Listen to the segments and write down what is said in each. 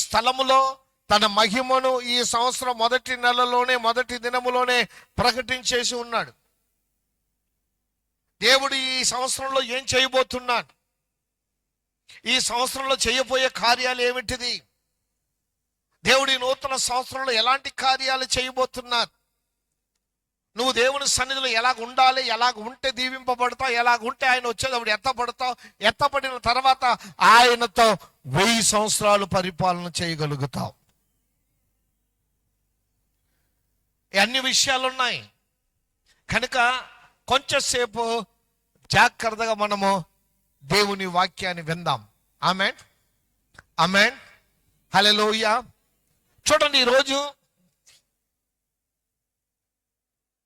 స్థలములో తన మహిమను ఈ సంవత్సరం మొదటి నెలలోనే, మొదటి దినములోనే ప్రకటించేసి ఉన్నాడు. దేవుడు ఈ సంవత్సరంలో ఏం చేయబోతున్నాడు, ఈ సంవత్సరంలో చేయబోయే కార్యాలు ఏమిటిది, దేవుడి నూతన సంవత్సరంలో ఎలాంటి కార్యాలు చేయబోతున్నారు, నువ్వు దేవుని సన్నిధిలో ఎలాగ ఉండాలి, ఎలాగ ఉంటే దీవింపబడతావు, ఎలాగ ఉంటే ఆయన వచ్చేటప్పుడు ఎత్తపడతావు, ఎత్తపడిన తర్వాత ఆయనతో 1000 సంవత్సరాలు పరిపాలన చేయగలుగుతావు. అన్ని విషయాలు ఉన్నాయి కనుక కొంచెంసేపు జాగ్రత్తగా మనము దేవుని వాక్యాన్ని విందాం. ఆమేన్, ఆమేన్, హల్లెలూయా. చూడండి, ఈరోజు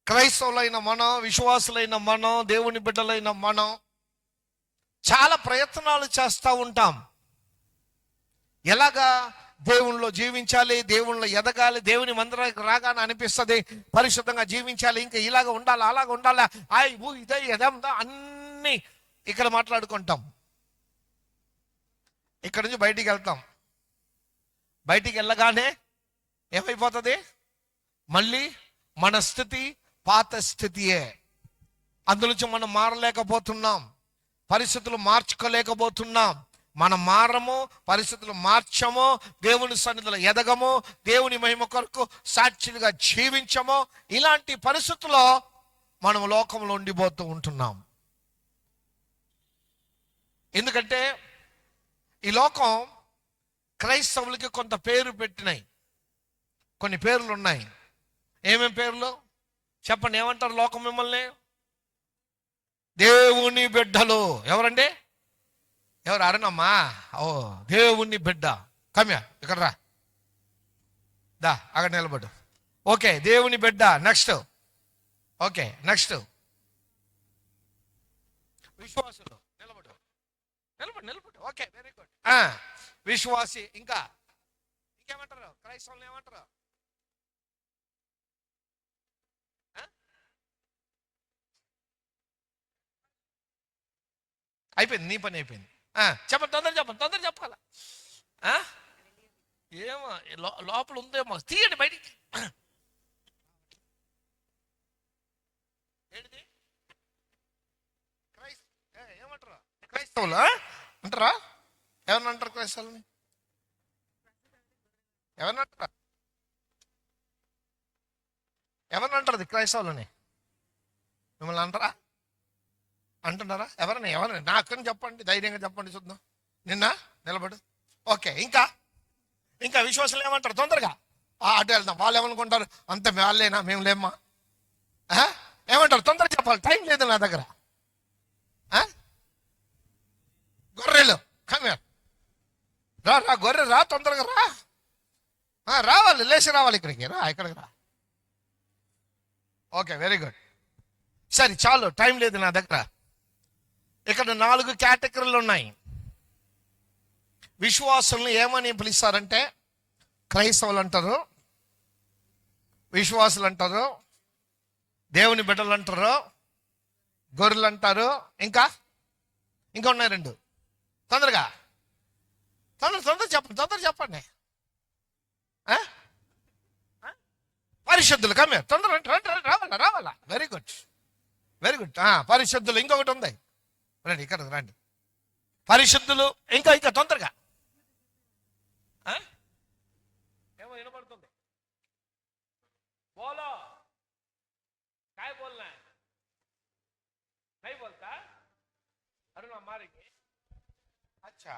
క్రైస్తవులైన మనం, విశ్వాసులైన మనం, దేవుని బిడ్డలైన మనం చాలా ప్రయత్నాలు చేస్తూ ఉంటాం. ఎలాగా దేవునిలో జీవించాలి, దేవునిలో ఎదగాలి, దేవుని మందిరానికి రాగానే అనిపిస్తుంది పరిశుద్ధంగా జీవించాలి, ఇంకా ఇలాగ ఉండాలి, అలాగ ఉండాలి, ఇదే ఎదందా అన్నీ ఇక్కడ మాట్లాడుకుంటాం. ఇక్కడ నుంచి బయటికి వెళ్తాం. బయటికి వెళ్ళగానే ఏమైపోతుంది, మళ్ళీ మన స్థితి పాత స్థితియే. అందులోంచి మనం మారలేకపోతున్నాం, పరిస్థితులు మార్చుకోలేకపోతున్నాం. మనం మారము, పరిస్థితులు మార్చము, దేవుని సన్నిధిలో ఎదగము, దేవుని మహిమ కొరకు సాక్షిగా జీవించము. ఇలాంటి పరిస్థితుల్లో మనం లోకంలో ఉండిపోతూ ఉంటున్నాం. ఎందుకంటే ఈ లోకం క్రైస్తవులకి కొంత పేరు పెట్టినాయి, కొన్ని పేర్లు ఉన్నాయి. ఏమేం పేర్లు చెప్పండి, ఏమంటారు లోకం మిమ్మల్ని? దేవుని బిడ్డలు. ఎవరండి? ఎవరు? అరణమ్మా. ఓ, దేవుని బిడ్డ. కమ్యా, ఇక్కడ రా, దా, అక్కడ నిలబడు. ఓకే, దేవుని బిడ్డ. నెక్స్ట్. ఓకే, నెక్స్ట్ విశ్వాసులు. నిలబడు, నిలబడు, నిలబడు. Okay, very good. విశ్వాసి. ఇంకా ఇంకేమంటారు క్రైస్తవులు? ఏమంటారు? అయిపోయింది, నీ పని అయిపోయింది. చెప్పండి, తొందర చెప్పాలా? ఏమో లోపల ఉందేమో, తీయండి బయటికి. ఏంటిది? ఏమంటారా క్రైస్తవులు అంటారా? ఎవరిని అంటారు క్రైస్తవులని? ఎవరిని అంటారా? ఎవరిని అంటారు క్రైస్తవులని? మిమ్మల్ని అంటారా? అంటున్నారా? ఎవరిని? నాకని చెప్పండి, ధైర్యంగా చెప్పండి చూద్దాం. నిన్న నిలబడు. ఓకే, ఇంకా విశ్వాసులు ఏమంటారు? తొందరగా అటు వెళ్దాం. వాళ్ళు ఏమనుకుంటారు? అంత వాళ్ళేనా, మేము లేమ్మా? ఏమంటారు? తొందరగా చెప్పాలి, టైం లేదు నా దగ్గర. గొర్రెలు కమ్యారు, రా గొర్రె రా, తొందరగా రా. రావాలి, లేచి రావాలి ఇక్కడికి రా, ఇక్కడికి రా. Okay, very good. సరే, చాలు, టైం లేదు నా దగ్గర. ఇక్కడ 4 కేటగిరీలు ఉన్నాయి. విశ్వాసులను ఏమని పిలుస్తారంటే క్రైస్తవులు అంటారు, విశ్వాసులు అంటారు, దేవుని బిడ్డలు అంటారు, గొర్రెలు అంటారు. ఇంకా ఉన్నాయి 2. తొందర చెప్పండి. పరిశుద్ధులు. కమ్మే, తొందర రావాలా. Very good. పరిశుద్ధులు. ఇంకొకటి ఉంది, రండి ఇక్కడ రండి. పరిశుద్ధులు. ఇంకా తొందరగా. ఏమో వినపడుతుంది. బోలో काय बोलना है? नहीं बोलता? अरुणा मारेंगे. अच्छा,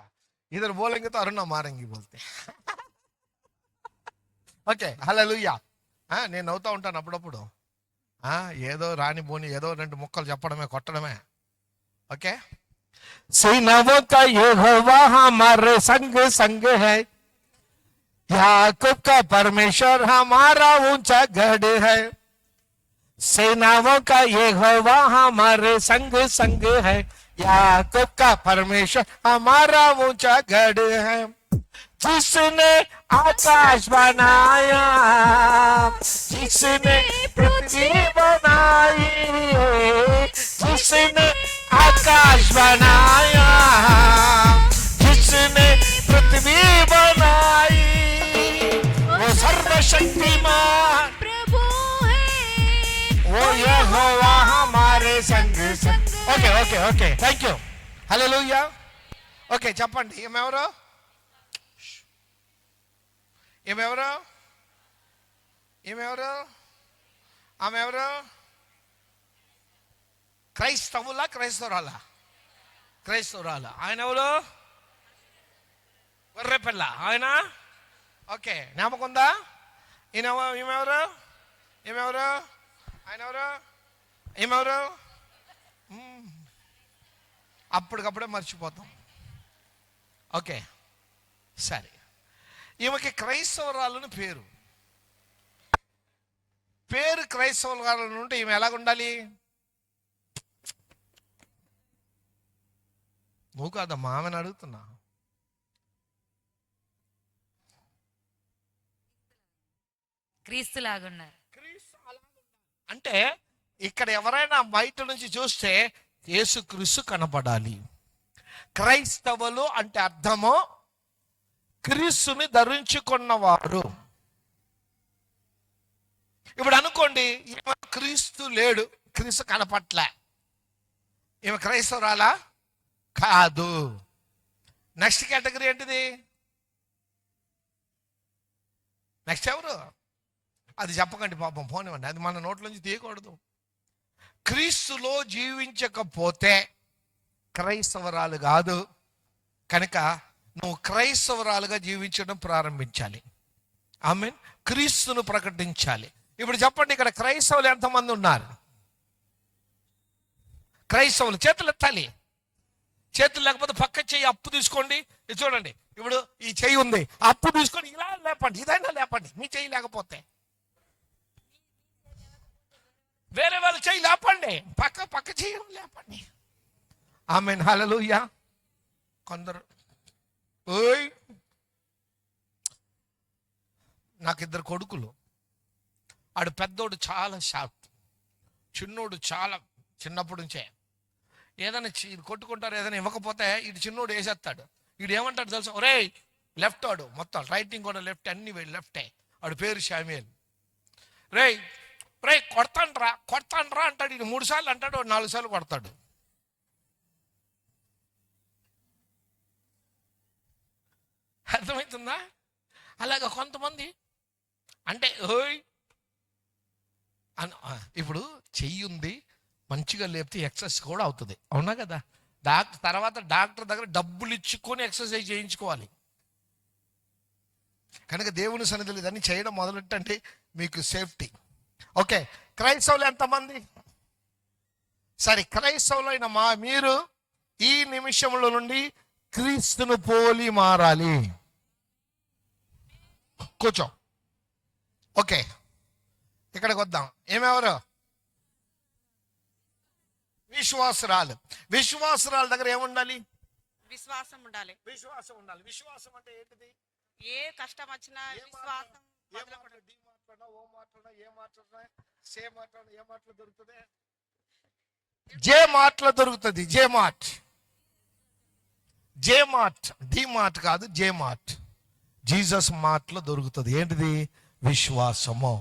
इधर बोलेंगे तो अरुणा मारेंगे बोलते. ఓకే, హల్లెలూయా. నేను నవ్వుతూ ఉంటాను అప్పుడప్పుడు. ఏదో రాని పోని ఏదో 2 ముక్కలు చెప్పడమే, కొట్టడమే. ओके, सेनाओं का यहोवा हमारे संग है, याकूब का परमेश्वर हमारा ऊंचा गढ़ है. सेनाओं का यहोवा हमारे संग है, याकूब का परमेश्वर हमारा ऊंचा गढ़ है. जिसने आकाश बनाया, जिसने पृथ्वी बनाई, जिसने आकाश बनाया, जिसने पृथ्वी बनाई, okay okay okay thank you. Hallelujah. Okay చెప్పండి, ఈమెవరు? ఈమెవరు? ఈమెవరు? ఆమె ఎవరు? క్రైస్తవులా క్రైస్తవురాలా? క్రైస్తవురాలా. ఆయన ఎవరు? గొర్రెపిల్ల. ఆయన ఓకే జ్ఞాపకం ఉందా? ఈమెవరు? ఈమెవరు? ఆయన ఎవరు? ఈమెవరు? అప్పటికప్పుడే మర్చిపోతాం. ఓకే సరే, ఈమెకి క్రైస్తవురాలని పేరు. పేరు క్రైస్తవురాలని ఉంటే ఈమె ఎలాగ ఉండాలి? నువ్వు కాదమ్మా, ఆమెను అడుగుతున్నా. క్రీస్తులాగున్నారు. అంటే ఇక్కడ ఎవరైనా బయట నుంచి చూస్తే యేసుక్రీస్తు కనపడాలి. క్రైస్తవులు అంటే అర్థము క్రీస్తుని ధరించుకున్నవారు. ఇప్పుడు అనుకోండి, ఈమె క్రీస్తు లేడు, క్రీస్తు కనపట్లే, ఈమె క్రైస్తవురాలా కాదు. నెక్స్ట్ కేటగిరీ ఏంటిది? నెక్స్ట్ ఎవరు? అది చెప్పకండి పాపం, పోనివ్వండి, అది మన నోట్లోంచి తీయకూడదు. క్రీస్తులో జీవించకపోతే క్రైస్తవరాలు కాదు. కనుక నువ్వు క్రైస్తవరాలుగా జీవించడం ప్రారంభించాలి. ఆమేన్. క్రీస్తును ప్రకటించాలి. ఇప్పుడు చెప్పండి, ఇక్కడ క్రైస్తవులు ఎంతమంది ఉన్నారు? క్రైస్తవులు చేతులు ఎత్తాలి. చేతులు లేకపోతే పక్క చెయ్యి అప్పు తీసుకోండి. ఇది చూడండి, ఇప్పుడు ఈ చెయ్యి ఉంది, అప్పు తీసుకొని ఇలా లేపండి, ఇదైనా లేపండి. మీ చెయ్యి లేకపోతే వేరే వాళ్ళ చెయ్యి లేపండి, పక్క చెయ్యి లేపండి. ఆమేన్. హల్లెలూయా. కొందరు ఓయ్, నాకు 2 కొడుకులు. ఆడు పెద్దోడు చాలా షార్ప్, చిన్నోడు చాలా చిన్నప్పటి నుంచే ఏదైనా కొట్టుకుంటారు, ఏదైనా ఇవ్వకపోతే ఇటు చిన్నోడు వేసేస్తాడు. వీడు ఏమంటాడు తెలుసా? ఒరే లెఫ్ట్ ఆడు, మొత్తం రైటింగ్ కూడా లెఫ్ట్, అన్ని లెఫ్టే. ఆడు పేరు శామ్యూయల్. రేయ్ కొడతాండ్రా అంటాడు. ఇది 3 సార్లు అంటాడు, 4 సార్లు కొడతాడు. అర్థమవుతుందా? అలాగా కొంతమంది అంటే ఓయ్ ఇప్పుడు చెయ్యి ఉంది, మంచిగా లేపితే ఎక్సర్సైజ్ కూడా అవుతుంది, అవునా కదా? తర్వాత డాక్టర్ దగ్గర డబ్బులు ఇచ్చుకొని ఎక్సర్సైజ్ చేయించుకోవాలి. కనుక దేవుని సన్నిధిలో ఇదన్నీ చేయడం మొదలెట్టండి, మీకు సేఫ్టీ. ఓకే, క్రైస్తవులు ఎంతమంది? సరే, క్రైస్తవులైన మీరు ఈ నిమిషంలో నుండి క్రీస్తును పోలి మారాలి. కూర్చో. ఓకే, ఇక్కడికి వద్దాం. ఏమెవరు? విశ్వాసరాలు. విశ్వాసరాల దగ్గర ఏముండాలి? విశ్వాసం ఉండాలి. విశ్వాసం ఉండాలి. విశ్వాసం అంటే ఏంటిది? ఏ కష్టం వచ్చినా విశ్వాసం. డి మాట్లాడినా, ఓ మాట్లాడినా, ఏ మాట్లాడినా, సే మాట్లాడినా, ఏ మాటలు దొరుకుతుంది? జే మాటలు దొరుకుతుంది. జే మార్ట్, డి మార్ట్ కాదు, జే మార్ట్, జీసస్ మార్ట్లో దొరుకుతుంది. ఏంటిది? విశ్వాసము.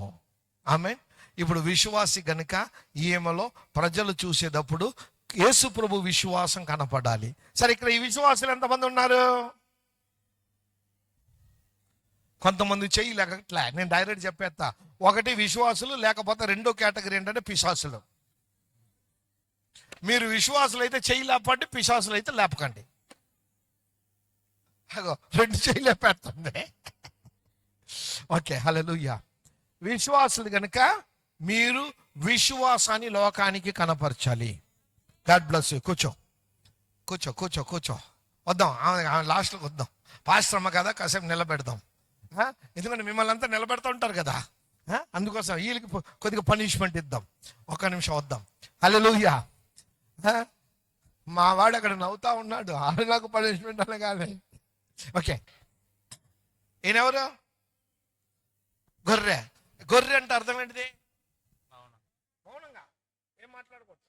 ఆమేన్. ఇప్పుడు విశ్వాసి గనుక ఈమెలో ప్రజలు చూసేటప్పుడు యేసు ప్రభు విశ్వాసం కనపడాలి. సరే, ఇక్కడ ఈ విశ్వాసులు ఎంతమంది ఉన్నారు? కొంతమంది చేయలేకట్లే, నేను డైరెక్ట్ చెప్పేస్తా. ఒకటి విశ్వాసులు, లేకపోతే రెండో కేటగిరీ ఏంటంటే పిశాసులు. మీరు విశ్వాసులు అయితే చెయ్యి లేపండి, పిశాసులు అయితే లేపకండి. రెండు చెయ్యి లేపేస్తుంది. ఓకే, హల్లెలూయా. విశ్వాసులు కనుక మీరు విశ్వాసాన్ని లోకానికి కనపరచాలి. God bless you. కూర్చో. వద్దాం, లాస్ట్లోకి వద్దాం. పాశ్రమ కదా, కాసేపు నిలబెడదాం. ఎందుకంటే మిమ్మల్ని అంతా నిలబెడతా ఉంటారు కదా, అందుకోసం వీళ్ళకి కొద్దిగా పనిష్మెంట్ ఇద్దాం. 1 నిమిషం వద్దాం. హల్లెలూయా. మా వాడు అక్కడ నవ్వుతా ఉన్నాడు, నాకు పనిష్మెంట్ అనగానే. ఓకే, ఈయనెవరు? గొర్రె అంటే అర్థం ఏంటిది? మౌనంగా ఏం మాట్లాడకూడదు.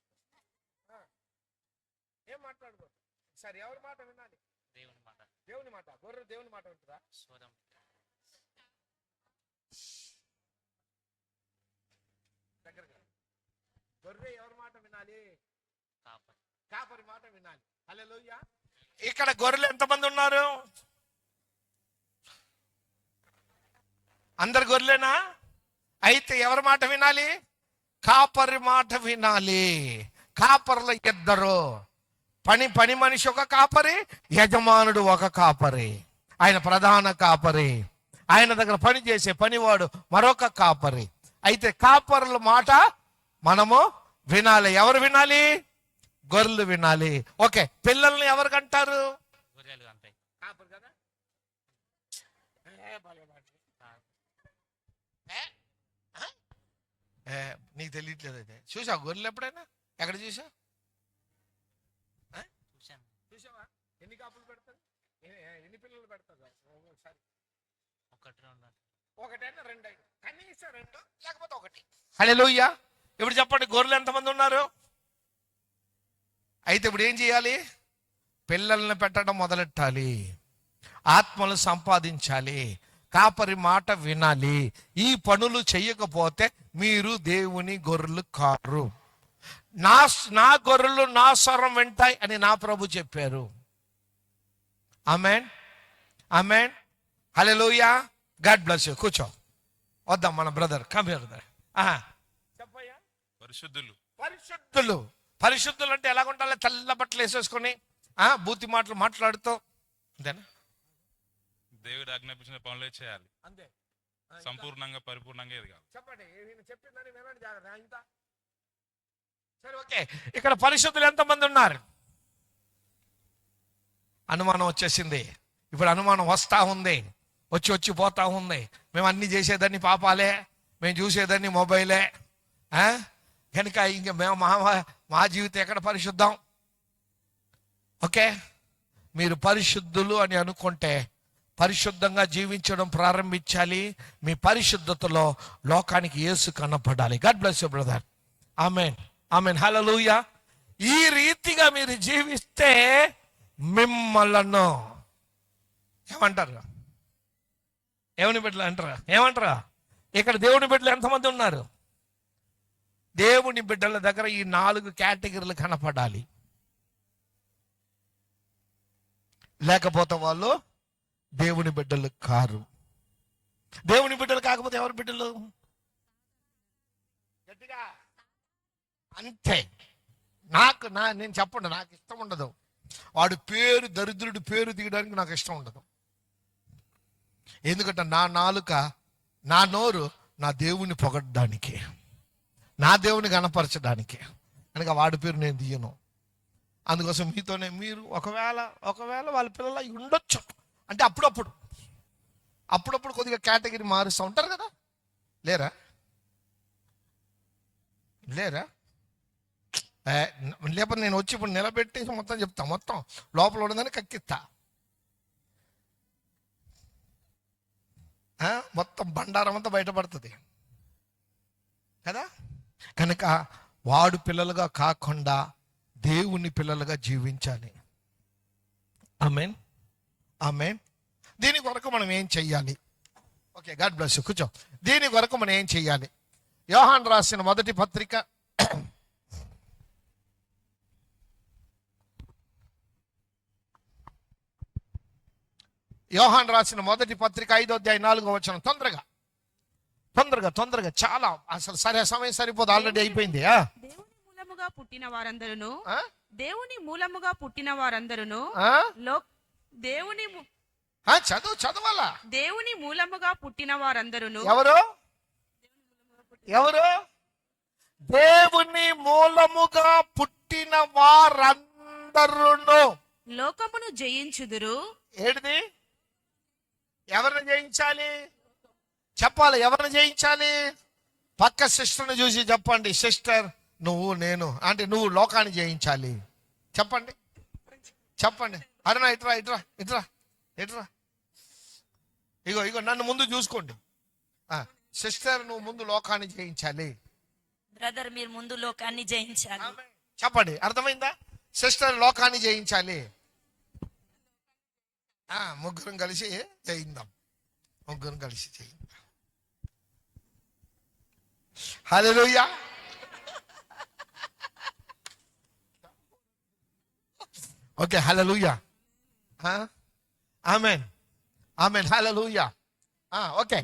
సరే, ఎవరి మాట వినాలి? దేవుని మాట. గొర్రె దేవుని మాట ఉంటుందా? దగ్గరగా. గొర్రె ఎవరి మాట వినాలి? కాపరి మాట వినాలి. హల్లెలూయా. ఇక్కడ గొర్రెలు ఎంతమంది ఉన్నారు? అందరు గొర్రెలేనా? అయితే ఎవరి మాట వినాలి? కాపరి మాట వినాలి. కాపర్లు ఇద్దరు, పని మనిషి ఒక కాపరి, యజమానుడు ఒక కాపరి. ఆయన ప్రధాన కాపరి, ఆయన దగ్గర పని చేసే పనివాడు మరొక కాపరి. అయితే కాపరుల మాట మనము వినాలి. ఎవరు వినాలి? గొర్రెలు వినాలి. ఓకే, పిల్లల్ని ఎవరు కంటారు? గొర్రెలు అంటాయి. కాపరు కదా. నీకు తెలియట్లేదు. అయితే చూసావు గొర్రెలు ఎప్పుడైనా? ఎక్కడ చూసావు? చూశాను. చూసావా? ఎన్ని కాపులు పెడతారు? ఎన్ని పిల్లలు పెడతారు? ఒకసారి ఒకటి రెండు, ఒకటైనా రెండు, కనీసం రెండు, లేకపోతే ఒకటి. హల్లెలూయా. ఇప్పుడు చెప్పండి, గొర్రెలు ఎంతమంది ఉన్నారు? అయితే ఇప్పుడు ఏం చేయాలి? పిల్లల్ని పెట్టడం మొదలెట్టాలి, ఆత్మలు సంపాదించాలి, కాపరి మాట వినాలి. ఈ పనులు చెయ్యకపోతే మీరు దేవుని గొర్రెలు కారు. నా గొర్రెలు నా స్వరం వింటాయి అని నా ప్రభు చెప్పారు. ఆమేన్, ఆమేన్, హల్లెలూయా. God bless you. కూర్చో. వద్దాం మన బ్రదర్, కమ్ హియర్ బ్రదర్. చెప్పయ్యా. పరిశుద్ధులు. పరిశుద్ధులు అంటే ఎలా ఉండాలి? తెల్ల బట్టలు వేసేసుకొని బూతి మాటలు మాట్లాడుతూ, అంతేనా? దేవుడు ఆజ్ఞాపించిన పనులే చేయాలి. అంతే. సంపూర్ణంగా పరిపూర్ణంగా ఎదగాలి. చెప్పండి, చెప్పిందని వినండి జాగ్రత్త. ఇంత సరే, ఓకే. ఇక్కడ పరిశుద్ధులు ఎంతమంది ఉన్నారు? అనుమానం వచ్చేసింది. ఇప్పుడు అనుమానం వస్తా ఉంది, వచ్చి పోతా ఉంది. మేము అన్ని చేసేదాన్ని పాపాలే, మేము చూసేదాన్ని మొబైలే. కనుక ఇంక మేము మా జీవితం ఎక్కడ పరిశుద్ధం? ఓకే, మీరు పరిశుద్ధులు అని అనుకుంటే పరిశుద్ధంగా జీవించడం ప్రారంభించాలి. మీ పరిశుద్ధతలో లోకానికి యేసు కనపడాలి. God bless you brother. ఆమేన్, ఆమేన్, హల్లెలూయా. ఈ రీతిగా మీరు జీవిస్తే మిమ్మల్ని ఏమంటారు? దేవుని బిడ్డలు అంటారా? ఏమంటారా? ఇక్కడ దేవుని బిడ్డలు ఎంతమంది ఉన్నారు? దేవుని బిడ్డల దగ్గర ఈ 4 కేటగిరీలు కనపడాలి. లేకపోతే వాళ్ళు దేవుని బిడ్డలు కారు. దేవుని బిడ్డలు కాకపోతే ఎవరి బిడ్డలు? గట్టిగా అంతే. నేను చెప్పండి, నాకు ఇష్టం ఉండదు. వాడు దరిద్రుడి పేరు తీయడానికి నాకు ఇష్టం ఉండదు. ఎందుకంటే నా నాలుక, నా నోరు నా దేవుని పొగడడానికి, నా దేవుని కనపరచడానికి. కనుక వాడి పేరు నేను తీయను. అందుకోసం మీతోనే మీరు ఒకవేళ వాళ్ళ పిల్లలు ఉండొచ్చు అంటే అప్పుడప్పుడు కొద్దిగా కేటగిరీ మారుస్తూ ఉంటారు కదా. లేరా? లేకపోతే నేను వచ్చి ఇప్పుడు నిలబెట్టేసి మొత్తం చెప్తా, మొత్తం లోపల ఉండదని కక్కిస్తా. మొత్తం బండారం అంతా బయటపడుతుంది కదా. కనుక వాడు పిల్లలుగా కాకుండా దేవుని పిల్లలుగా జీవించాలి. ఆమేన్, ఆమేన్. దీని కొరకు మనం ఏం చెయ్యాలి? Okay, God bless you. కూర్చో. దీని కొరకు మనం ఏం చెయ్యాలి? యోహాను రాసిన మొదటి పత్రిక 5వ అధ్యాయం 4వ వచనం. తొందరగా చాలా అసలు సమయం సరిపోదు, ఆల్రెడీ అయిపోయింది. దేవుని మూలముగా పుట్టిన వారందరును చదవాలా? దేవుని మూలముగా పుట్టిన వారందరును ఎవరు? దేవుని మూలముగా పుట్టిన వారందరును లోకమును జయించుదురు. ఏంటిది? ఎవరిని జయించాలి? చెప్పాలి. ఎవరిని జయించాలి? పక్క సిస్టర్ని చూసి చెప్పండి, సిస్టర్ నువ్వు నేను అంటే నువ్వు లోకాన్ని జయించాలి. చెప్పండి. అరుణ ఇట్రా. ఇగో నన్ను ముందు చూసుకోండి. సిస్టర్ నువ్వు ముందు లోకాన్ని జయించాలి. బ్రదర్ మీరు ముందు లోకాన్ని జయించాలి. చెప్పండి, అర్థమైందా? సిస్టర్ లోకాన్ని జయించాలి. ముగ్గురం కలిసి జయిందాం. హల్లెలూయా. ఓకే, హల్లెలూయా. ఆమేన్, ఆమేన్, హల్లెలూయా. ఓకే,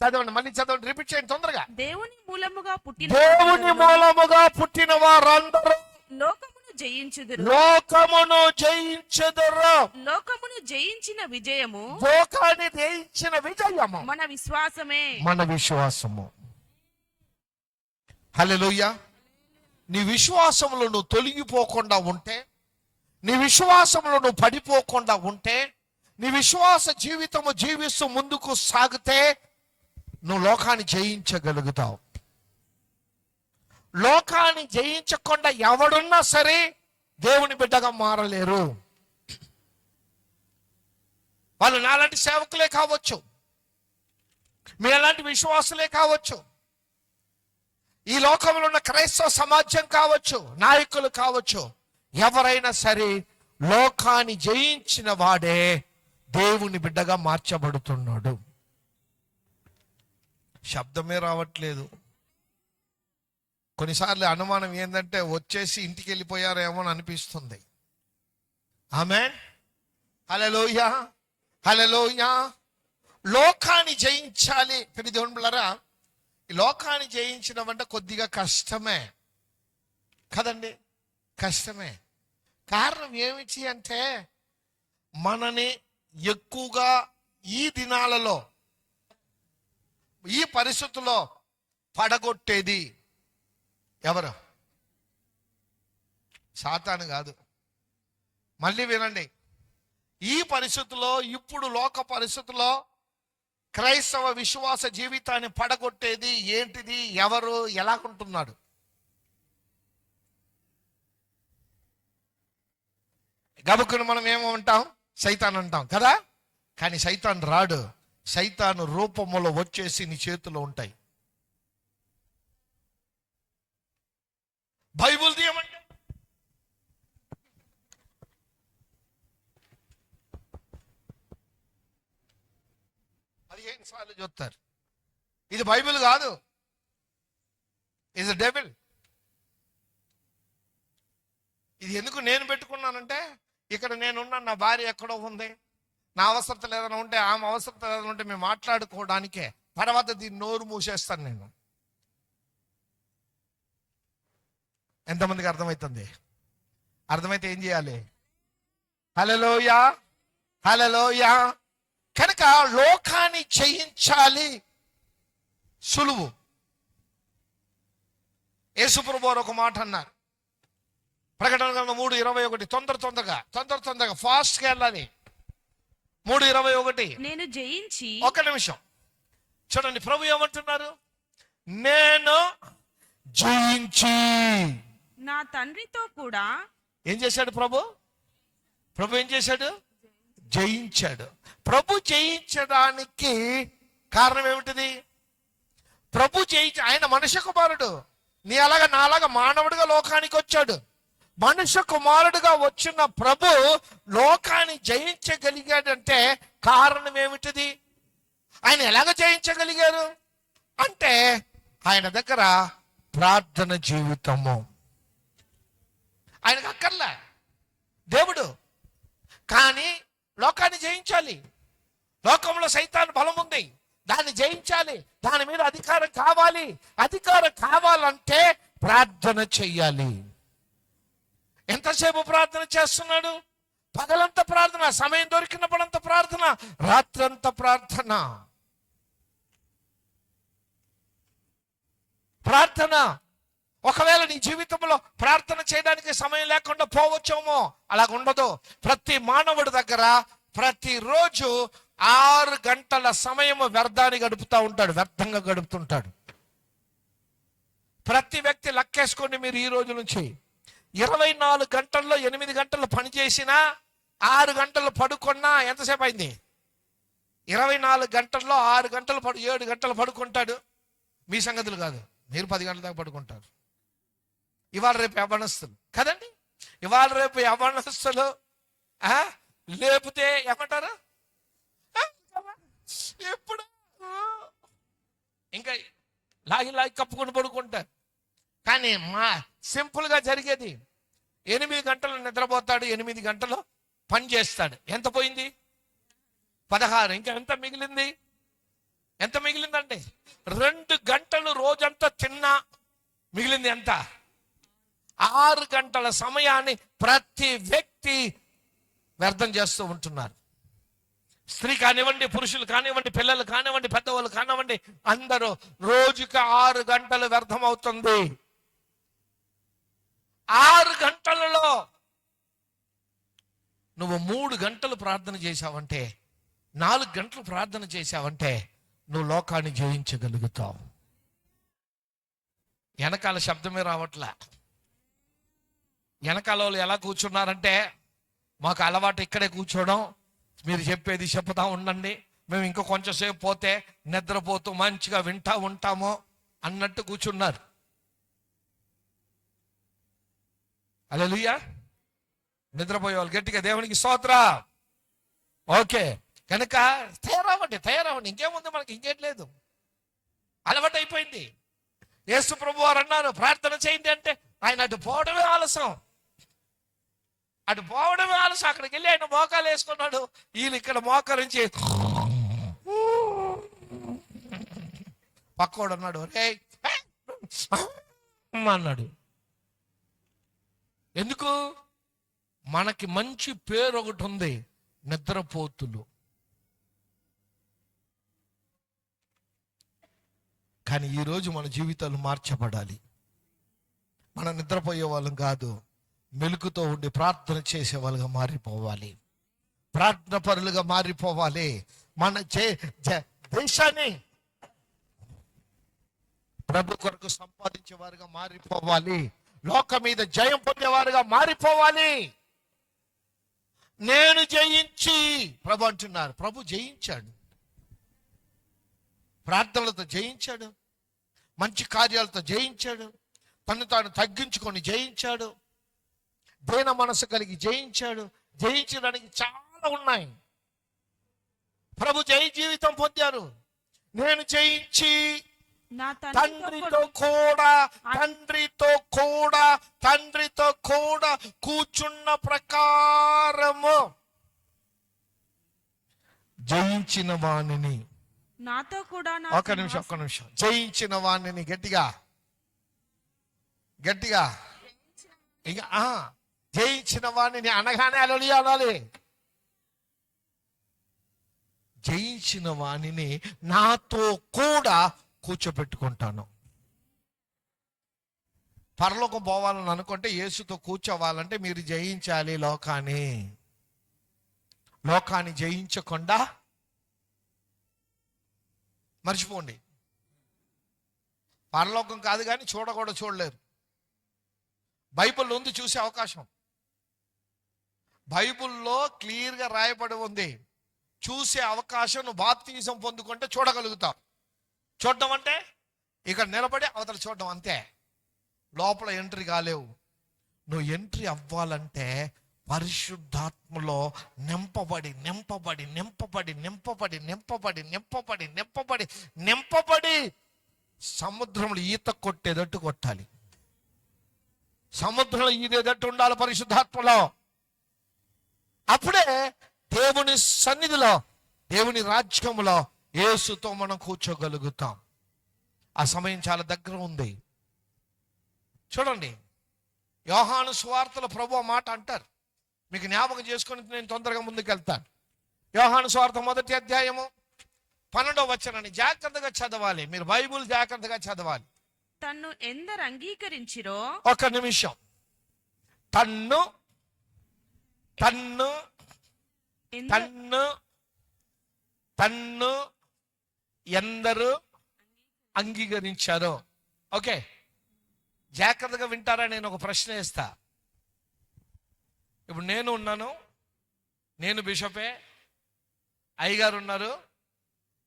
చదవండి, మళ్ళీ చదవండి, రిపీట్ చేయండి తొందరగా. దేవుని మూలముగా పుట్టిన దేవుని మూలముగా పుట్టిన వారందరూ లోకమును జయించుదురు. లోకమును జయించుదురు. లోకమును జయించిన విజయము లోకాన్ని జయించిన విజయము మన విశ్వాసమే. మన విశ్వాసము. హల్లెలూయా. నీ విశ్వాసంలో నువ్వు తొలగిపోకుండా ఉంటే, నీ విశ్వాసంలో నువ్వు పడిపోకుండా ఉంటే, నీ విశ్వాస జీవితము జీవిస్తూ ముందుకు సాగితే నువ్వు లోకాన్ని జయించగలుగుతావు. లోకాన్ని జయించకుండా ఎవడున్నా సరే దేవుని బిడ్డగా మారలేరు. వాళ్ళు నాలాంటి సేవకులే కావచ్చు, మీ అలాంటి విశ్వాసులే కావచ్చు, ఈ లోకంలో ఉన్న క్రైస్తవ సమాజం కావచ్చు, నాయకులు కావచ్చు, ఎవరైనా సరే లోకాన్ని జయించిన వాడే దేవుని బిడ్డగా మార్చబడుతున్నాడు. శబ్దమే రావట్లేదు. కొన్నిసార్లు అనుమానం ఏంటంటే వచ్చేసి ఇంటికి వెళ్ళిపోయారేమో అని అనిపిస్తుంది. ఆమేన్, హల్లెలూయా, హల్లెలూయా. లోకాన్ని జయించాలి. దేవుని బిడ్డలారా, ఈ లోకాన్ని జయించడం అంటే కొద్దిగా కష్టమే కదండి, కష్టమే. కారణం ఏమిటి అంటే, మనని ఎక్కువగా ఈ దినాలలో ఈ పరిస్థితుల్లో పడగొట్టేది ఎవరు? సాతాను కాదు. మళ్ళీ వినండి, ఈ పరిస్థితుల్లో, ఇప్పుడు లోక పరిస్థితుల్లో క్రైస్తవ విశ్వాస జీవితాన్ని పడగొట్టేది ఏంటిది? ఎవరు? ఎలాగుంటున్నాడు? గబుక్కును మనం ఏమో అంటాం, సైతాన్ అంటాం కదా. కానీ సైతాన్ రాడు. సైతాను రూపములో వచ్చేసి నీ చేతిలో ఉంటాయి. బైబుల్ తీయమంటే సార్లు చూస్తారు. ఇది బైబిల్ కాదు, ఇది డెవిల్. ఇది ఎందుకు నేను పెట్టుకున్నానంటే, ఇక్కడ నేనున్నా, నా భార్య ఎక్కడో ఉంది, నా అవసరతలు ఏదైనా ఉంటే, ఆమె అవసరతలు ఏదైనా ఉంటే మేము మాట్లాడుకోవడానికే. తర్వాత దీన్ని నోరు మూసేస్తాను నేను. ఎంతమందికి అర్థమవుతుంది? అర్థమైతే ఏం చేయాలి? హల్లెలూయా, హల్లెలూయా. కనుక లోకాన్ని జయించాలి సులువు. యేసుప్రభు వారు ఒక మాట అన్నారు, ప్రకటన గ్రంథం 3:21. తొందరగా ఫాస్ట్గా వెళ్ళాలి. 3:21. నేను జయించి, ఒక నిమిషం చూడండి, ప్రభు ఏమంటున్నారు? నేను జయించి నా తండ్రితో కూడా. ఏం చేశాడు ప్రభు? ప్రభు ఏం చేశాడు? జయించాడు. ప్రభు జయించడానికి కారణం ఏమిటిది? ప్రభు ఆయన మనుష్య కుమారుడు. నీ అలాగా నాలాగా మానవుడిగా లోకానికి వచ్చాడు. మనుష్య కుమారుడుగా వచ్చిన ప్రభు లోకాన్ని జయించగలిగాడంటే కారణం ఏమిటిది? ఆయన ఎలాగ జయించగలిగారు అంటే, ఆయన దగ్గర ప్రార్థన జీవితము. ఆయనకు అక్కర్లే దేవుడు, కానీ లోకాన్ని జయించాలి. లోకంలో సైతాను బలం ఉంది, దాన్ని జయించాలి. దాని మీద అధికారం కావాలి. అధికారం కావాలంటే ప్రార్థన చెయ్యాలి. ఎంతసేపు ప్రార్థన చేస్తున్నాడు? పగలంతా ప్రార్థన, సమయం దొరికినప్పుడంతా ప్రార్థన, రాత్రంతా ప్రార్థన. ప్రార్థన. ఒకవేళ నీ జీవితంలో ప్రార్థన చేయడానికి సమయం లేకుండా పోవచ్చేమో, అలాగ ఉండదు. ప్రతి మానవుడి దగ్గర ప్రతిరోజు 6 గంటల సమయం వ్యర్థాన్ని గడుపుతూ ఉంటాడు, వ్యర్థంగా గడుపుతుంటాడు. ప్రతి వ్యక్తి లెక్కేసుకోండి. మీరు ఈ రోజు నుంచి 24 గంటల్లో 8 గంటలు పని చేసినా, 6 గంటలు పడుకున్నా ఎంతసేపు అయింది? 24 గంటల్లో 6 గంటలు 7 గంటలు పడుకుంటాడు. మీ సంగతులు కాదు, మీరు 10 గంటల దాకా పడుకుంటారు. ఇవాళ రేపు యవ్వనస్తులు కదండి, ఇవాళ రేపు యవ్వనస్తులు లేపితే ఏమంటారు? ఎప్పుడు ఇంకా లాగి కప్పుకొని పడుకుంటారు. కానీ సింపుల్గా జరిగేది 8 గంటలు నిద్రపోతాడు, 8 గంటలు పని చేస్తాడు. ఎంత పోయింది? 16. ఇంకా ఎంత మిగిలింది? ఎంత మిగిలిందండి? 2 గంటలు రోజంతా తిన్నా మిగిలింది ఎంత? 6 గంటల సమయాన్ని ప్రతి వ్యక్తి వ్యర్థం చేస్తూ ఉంటున్నారు. స్త్రీ కానివ్వండి, పురుషులు కానివ్వండి, పిల్లలు కానివ్వండి, పెద్దవాళ్ళు కానివ్వండి, అందరూ రోజుకి 6 గంటలు వ్యర్థం అవుతుంది. 6 గంటలలో నువ్వు 3 గంటలు ప్రార్థన చేశావంటే, 4 గంటలు ప్రార్థన చేశావంటే నువ్వు లోకాన్ని జయించగలుగుతావు. వెనకాల శబ్దమే రావట్లే. వెనకాల వాళ్ళు ఎలా కూర్చున్నారంటే, మాకు అలవాటు ఇక్కడే కూర్చోవడం, మీరు చెప్పేది చెప్తా ఉండండి, మేము ఇంకో కొంచెంసేపు పోతే నిద్రపోతూ మంచిగా వింటా ఉంటాము అన్నట్టు కూర్చున్నారు. హల్లెలూయా. నిద్రపోయే వాళ్ళు గట్టిగా దేవునికి స్తోత్రం. ఓకే, కనుక తయారవ్వండి. ఇంకేముంది మనకి? ఇంకేం లేదు, అలవాటు అయిపోయింది. యేసు ప్రభు వారు అన్నారు ప్రార్థన చేయండి అంటే, ఆయన అటు పోవడమే ఆలస్యం. అక్కడికి వెళ్ళి ఆయన మోకాలు వేసుకున్నాడు. వీళ్ళు ఇక్కడ మోకరించి పక్కోడు అన్నాడు, రే అన్నాడు. ఎందుకు? మనకి మంచి పేరు ఒకటి ఉంది, నిద్రపోతులు. కానీ ఈరోజు మన జీవితాలు మార్చబడాలి. మనం నిద్రపోయే వాళ్ళం కాదు, మెలుకుతో ఉండి ప్రార్థన చేసే వాళ్ళుగా మారిపోవాలి, ప్రార్థన పరులుగా మారిపోవాలి. మన దేశాన్ని ప్రభు కొరకు సంపాదించేవారుగా మారిపోవాలి, లోకం మీద జయం పొందేవారుగా మారిపోవాలి. నేను జయించి, ప్రభు అంటున్నారు, ప్రభు జయించాడు, ప్రార్థనలతో జయించాడు, మంచి కార్యాలతో జయించాడు, తను తాను తగ్గించుకొని జయించాడు, దీన మనసు కలిగి జయించాడు. జయించడానికి చాలా ఉన్నాయి. ప్రభు జయ జీవితం పొందారు. నేను జయించి నా తండ్రితో కూడా కూర్చున్న ప్రకారము జయించిన వాణిని, నాతో కూడా ఒక్క నిమిషం, జయించిన వాణిని గట్టిగా ఇక జయించిన వాణిని అనగానే హల్లెలూయా అనాలి. జయించిన వాణిని నాతో కూడా కూర్చోబెట్టుకుంటాను. పరలోకం పోవాలని అనుకుంటే, యేసుతో కూర్చోవాలంటే మీరు జయించాలి లోకాన్ని జయించకుండా మర్చిపోండి. పరలోకం కాదు కానీ చూడలేరు. బైబిల్లో ఉంది, చూసే అవకాశం బైబిల్లో క్లియర్గా రాయబడి ఉంది. చూసే అవకాశం నువ్వు బాప్తిజం పొందుకుంటే చూడగలుగుతావు. చూడడం అంటే ఇక్కడ నిలబడి అవతల చూడడం అంతే, లోపల ఎంట్రీ కాలేవు. నువ్వు ఎంట్రీ అవ్వాలంటే పరిశుద్ధాత్మలో నింపబడి సముద్రంలో ఈత కొట్టేటట్టు కొట్టాలి. సముద్రంలో ఈదేటట్టు ఉండాలి పరిశుద్ధాత్మలో. అప్పుడే దేవుని సన్నిధిలో, దేవుని రాజ్యంలో యేసుతో మనం కూర్చోగలుగుతాం. ఆ సమయం చాలా దగ్గర ఉంది. చూడండి, యోహాను సువార్తలో ప్రభు మాట అంటారు, మీకు జ్ఞాపకం చేసుకొని నేను తొందరగా ముందుకు వెళ్తాను. యోహాను సువార్త 1వ అధ్యాయము 12వ వచనాన్ని జాగ్రత్తగా చదవాలి. మీరు బైబుల్ జాగ్రత్తగా చదవాలి. తన్ను ఎందరు అంగీకరించిరో, ఒక నిమిషం, తన్ను ఎందరు అంగీకరించారో. ఓకే, జాగ్రత్తగా వింటారా? నేను ఒక ప్రశ్న వేస్తా. ఇప్పుడు నేను ఉన్నాను, నేను బిషపే, అయ్యగారు ఉన్నారు,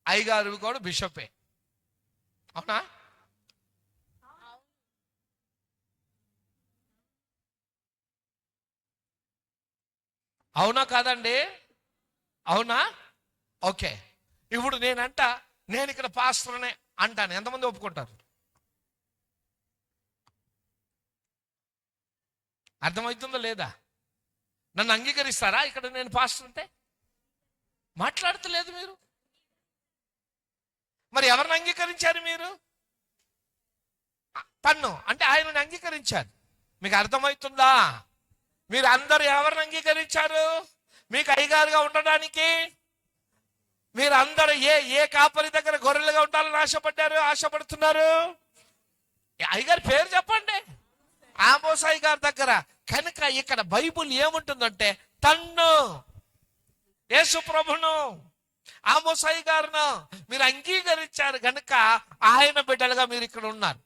అయ్యగారు కూడా బిషపే, అవునా? అవునా కాదండి? అవునా? ఓకే, ఇప్పుడు నేను ఇక్కడ పాస్టర్నే అంటాను. ఎంతమంది ఒప్పుకుంటారు? అర్థమవుతుందో లేదా? నన్ను అంగీకరిస్తారా ఇక్కడ నేను పాస్టర్ అంటే? మాట్లాడతలేదు మీరు. మరి ఎవరిని అంగీకరించారు మీరు? తన్ను అంటే ఆయనను అంగీకరించారు. మీకు అర్థమవుతుందా? మీరు అందరు ఎవరిని అంగీకరించారు మీకు అయ్యగారుగా ఉండడానికి? మీరు అందరు ఏ కాపరి దగ్గర గొర్రెలుగా ఉండాలని ఆశపడుతున్నారు? అయ్యగారి పేరు చెప్పండి. ఆమోస్ అయ్యగారి దగ్గర. కనుక ఇక్కడ బైబుల్ ఏముంటుందంటే తన్ను యేసు ప్రభును ఆమోస్ అయ్యగారును మీరు అంగీకరించారు కనుక ఆయన బిడ్డలుగా మీరు ఇక్కడ ఉన్నారు.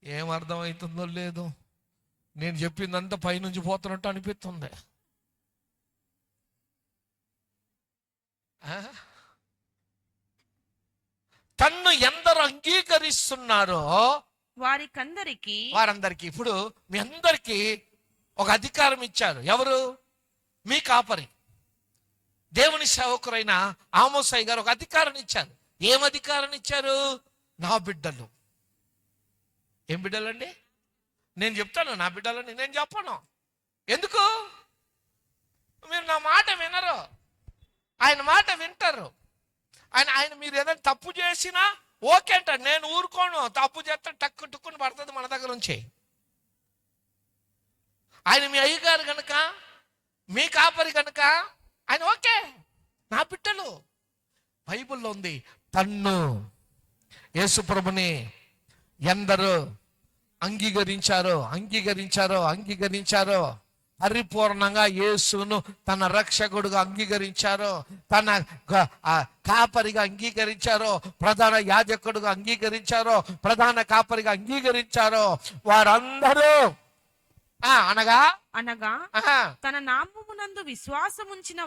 ఏం అర్థమవుతుందో లేదు, నేను చెప్పిందంతా పైనుంచి పోతున్నట్టు అనిపిస్తుంది. తన్ను ఎందరు అంగీకరిస్తున్నారో వారందరికీ ఇప్పుడు మీ అందరికీ ఒక అధికారం ఇచ్చారు. ఎవరు? మీ కాపరి దేవుని సేవకురైన ఆమోస్ అయ్య గారు ఒక అధికారం ఇచ్చారు. ఏం అధికారం ఇచ్చారు? నా బిడ్డలు. ఏం బిడ్డలండి? నేను చెప్తాను నా బిడ్డలని, నేను చెప్పను. ఎందుకు? మీరు నా మాట వినరు, ఆయన మాట వింటారు. ఆయన మీరు ఏదైనా తప్పు చేసినా ఓకే అంటారు, నేను ఊరుకోను. తప్పు చేస్తే టక్కు టుక్కుని పడుతుంది మన దగ్గర నుంచి. ఆయన మీ అయ్యగారు కనుక, మీ కాపరి కనుక ఆయన ఓకే, నా బిడ్డలు. బైబిల్లో ఉంది తన్ను యేసు ప్రభుని ఎందరు అంగీకరించారో పరిపూర్ణంగా యేసును తన రక్షకుడుగా అంగీకరించారో, తన కాపరిగా అంగీకరించారో, ప్రధాన యాజకుడుగా అంగీకరించారో, ప్రధాన కాపరిగా అంగీకరించారో వారందరూ అనగా తన నామమునందు విశ్వాసముంచిన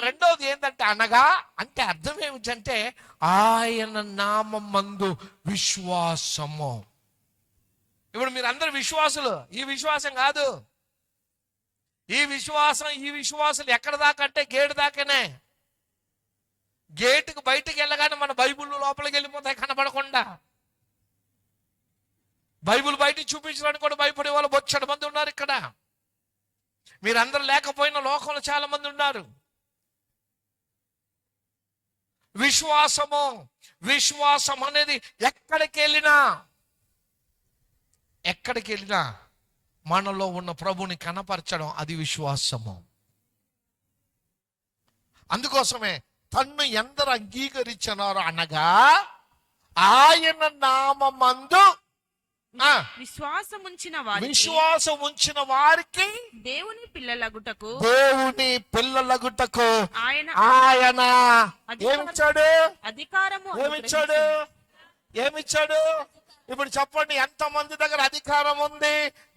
రెండోది ఏంటంటే అనగా అంటే అర్థం ఏమిటంటే ఆయన నామమందు విశ్వాసము. ఇప్పుడు మీరు అందరు విశ్వాసులు. ఈ విశ్వాసం కాదు, ఈ విశ్వాసులు ఎక్కడ దాకా అంటే గేటు దాకానే. గేటుకు బయటకు వెళ్ళగానే మన బైబిల్ లోపలికి వెళ్ళిపోతాయి కనబడకుండా. బైబిల్ బయట చూపించడానికి కూడా భయపడే వాళ్ళు బొచ్చడు మంది ఉన్నారు ఇక్కడ. మీరందరూ లేకపోయినా లోకంలో చాలా మంది ఉన్నారు. విశ్వాసం అనేది ఎక్కడికి వెళ్ళినా మనలో ఉన్న ప్రభుని కనపరచడం, అది విశ్వాసము. అందుకోసమే తన్ను ఎందరు అంగీకరించినారో అనగా ఆయన నామమందు విశ్వాసం ఉంచిన వారికి దేవుని పిల్లలగుటకు ఆయన ఏమిచ్చాడు? ఇప్పుడు చెప్పండి, ఎంతమంది దగ్గర అధికారం ఉంది?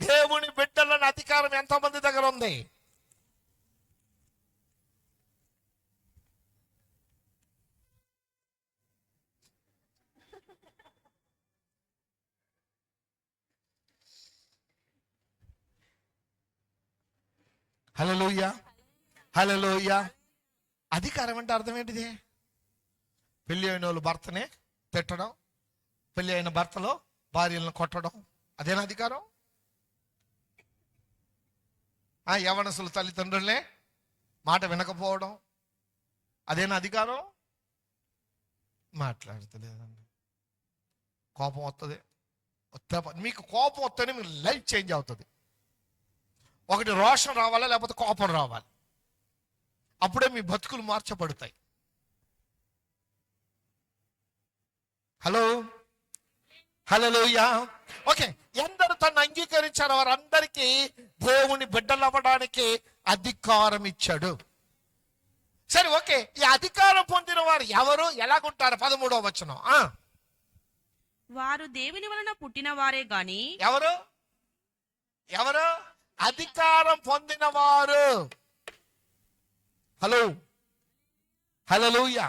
దేవుని బిడ్డలని అధికారం ఎంతమంది దగ్గర ఉంది? హల్లెలూయా. అధికారం అంటే అర్థం ఏంటిది? పెళ్లి అయిన వాళ్ళు భర్తనే తిట్టడం, పెళ్లి అయిన భర్తలో భార్యలను కొట్టడం, అదేనా అధికారం? యవనసులు తల్లిదండ్రులనే మాట వినకపోవడం, అదేనా అధికారం? మాట్లాడతలేదండి. కోపం వస్తుంది. మీకు కోపం వస్తేనే మీ లైఫ్ చేంజ్ అవుతుంది. ఒకటి రోషం రావాలా, లేకపోతే కోపం రావాలి. అప్పుడే మీ బతుకులు మార్చబడతాయి. హల్లెలూయా. ఓకే, ఎందరు తను అంగీకరించారో వారందరికీ దేవుని బిడ్డలు అవ్వడానికి అధికారం ఇచ్చాడు. సరే, ఓకే, ఈ అధికారం పొందిన వారు ఎవరు, ఎలాగుంటారు? 13వ వచనం. వారు దేవుని వలన పుట్టిన వారే గాని. ఎవరు అధికారం పొందిన వారు? హల్లెలూయా.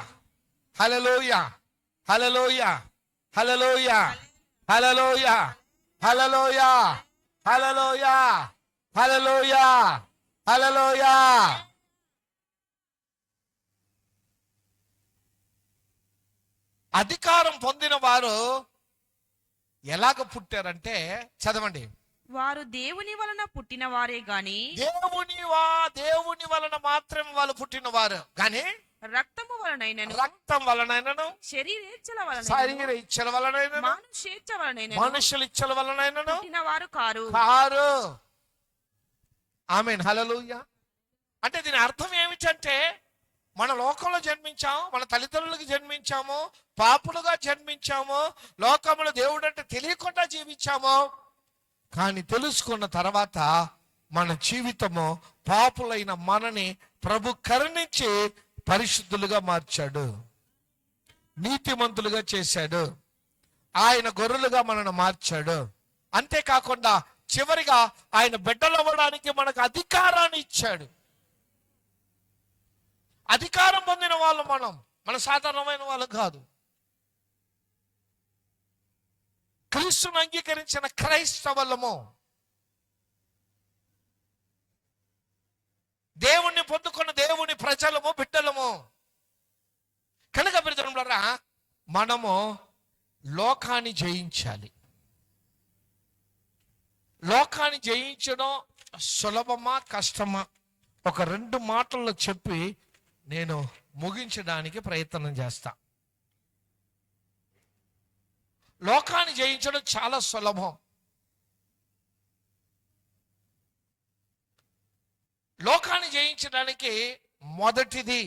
అధికారం పొందిన వారు ఎలాగ పుట్టారంటే చదవండి. వారు దేవుని వలన పుట్టిన వారే గాని దేవుని వలన మాత్రమే వాళ్ళు పుట్టినవారు కానీ రక్తము వలనైనను రక్తం వలనైనను శరీరేచ్ఛల వలన శరీర ఇచ్చల వలనైనను మానుషేచ్ఛ వలనైనను మనుషుల ఇచ్చల వలనైనను పుట్టిన వారు కారు. ఆమేన్, హల్లెలూయా. అంటే దీని అర్థం ఏమిటంటే మన లోకంలో జన్మించాము, మన తల్లిదండ్రులకు జన్మించాము, పాపులుగా జన్మించాము, లోకంలో దేవుడు అంటే తెలియకుండా జీవించాము. కానీ తెలుసుకున్న తర్వాత మన జీవితము పాపులైన మనని ప్రభు కరుణించి పరిశుద్ధులుగా మార్చాడు, నీతిమంతులుగా చేశాడు, ఆయన గొర్రెలుగా మనను మార్చాడు. అంతేకాకుండా చివరిగా ఆయన బిడ్డలు అవ్వడానికి మనకు అధికారాన్ని ఇచ్చాడు. అధికారం పొందిన వాళ్ళు మన సాధారణమైన వాళ్ళు కాదు. క్రీస్తును అంగీకరించిన క్రైస్తవులము, దేవుణ్ణి పొందుకున్న దేవుని ప్రజలము, బిడ్డలము. కనుక బిడ్డలారా, మనము లోకాన్ని జయించాలి. లోకాన్ని జయించడం సులభమా కష్టమా? ఒక 2 మాటల్లో చెప్పి నేను ముగించడానికి ప్రయత్నం చేస్తా. లోకాన్ని జయించడం చాలా సులభం. లోకాన్ని జయించడానికి మొదటిది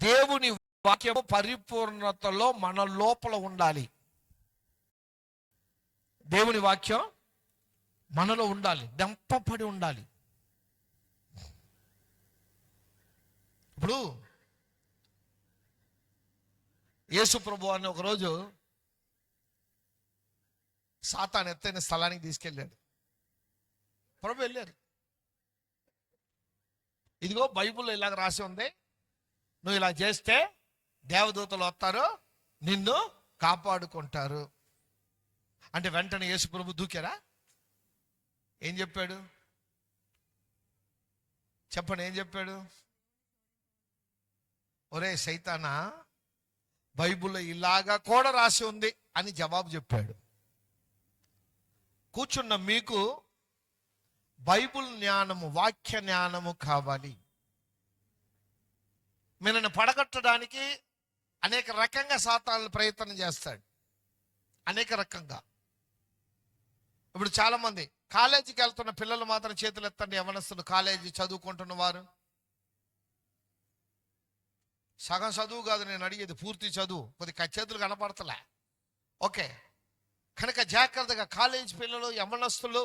దేవుని వాక్యము పరిపూర్ణతలో మన లోపల ఉండాలి. దేవుని వాక్యం మనలో ఉండాలి, దంపపడి ఉండాలి. ఇప్పుడు యేసు ప్రభు అని ఒకరోజు సాతాను ఎత్తైన స్థలానికి తీసుకెళ్ళాడు. ప్రభు వెళ్ళారు. ఇదిగో బైబిల్లో ఇలాగ రాసి ఉంది, నువ్వు ఇలా చేస్తే దేవదూతలు వస్తారు, నిన్ను కాపాడుకుంటారు అంటే వెంటనే యేసు ప్రభు దూకారా? ఏం చెప్పాడు చెప్పండి, ఏం చెప్పాడు? ఒరే సైతానా, బైబిల్లో ఇలాగా కూడా రాసి ఉంది అని జవాబు చెప్పాడు. కూర్చున్న మీకు బైబిల్ జ్ఞానము, వాక్య జ్ఞానము కావాలి. మిమ్మల్ని పడగొట్టడానికి అనేక రకంగా సాతాను ప్రయత్నం చేస్తాడు, అనేక రకంగా. ఇప్పుడు చాలా మంది కాలేజీకి వెళ్తున్న పిల్లలు మాత్రం చేతులు ఎత్తండి, యవనస్తులు, కాలేజీ చదువుకుంటున్న వారు. సగం చదువు కాదు నేను అడిగేది, పూర్తి చదువు. కొద్దిగా చేతులు కనపడతలే. ఓకే, కనుక జాగ్రత్తగా కాలేజీ పిల్లలు, యవనస్తులు,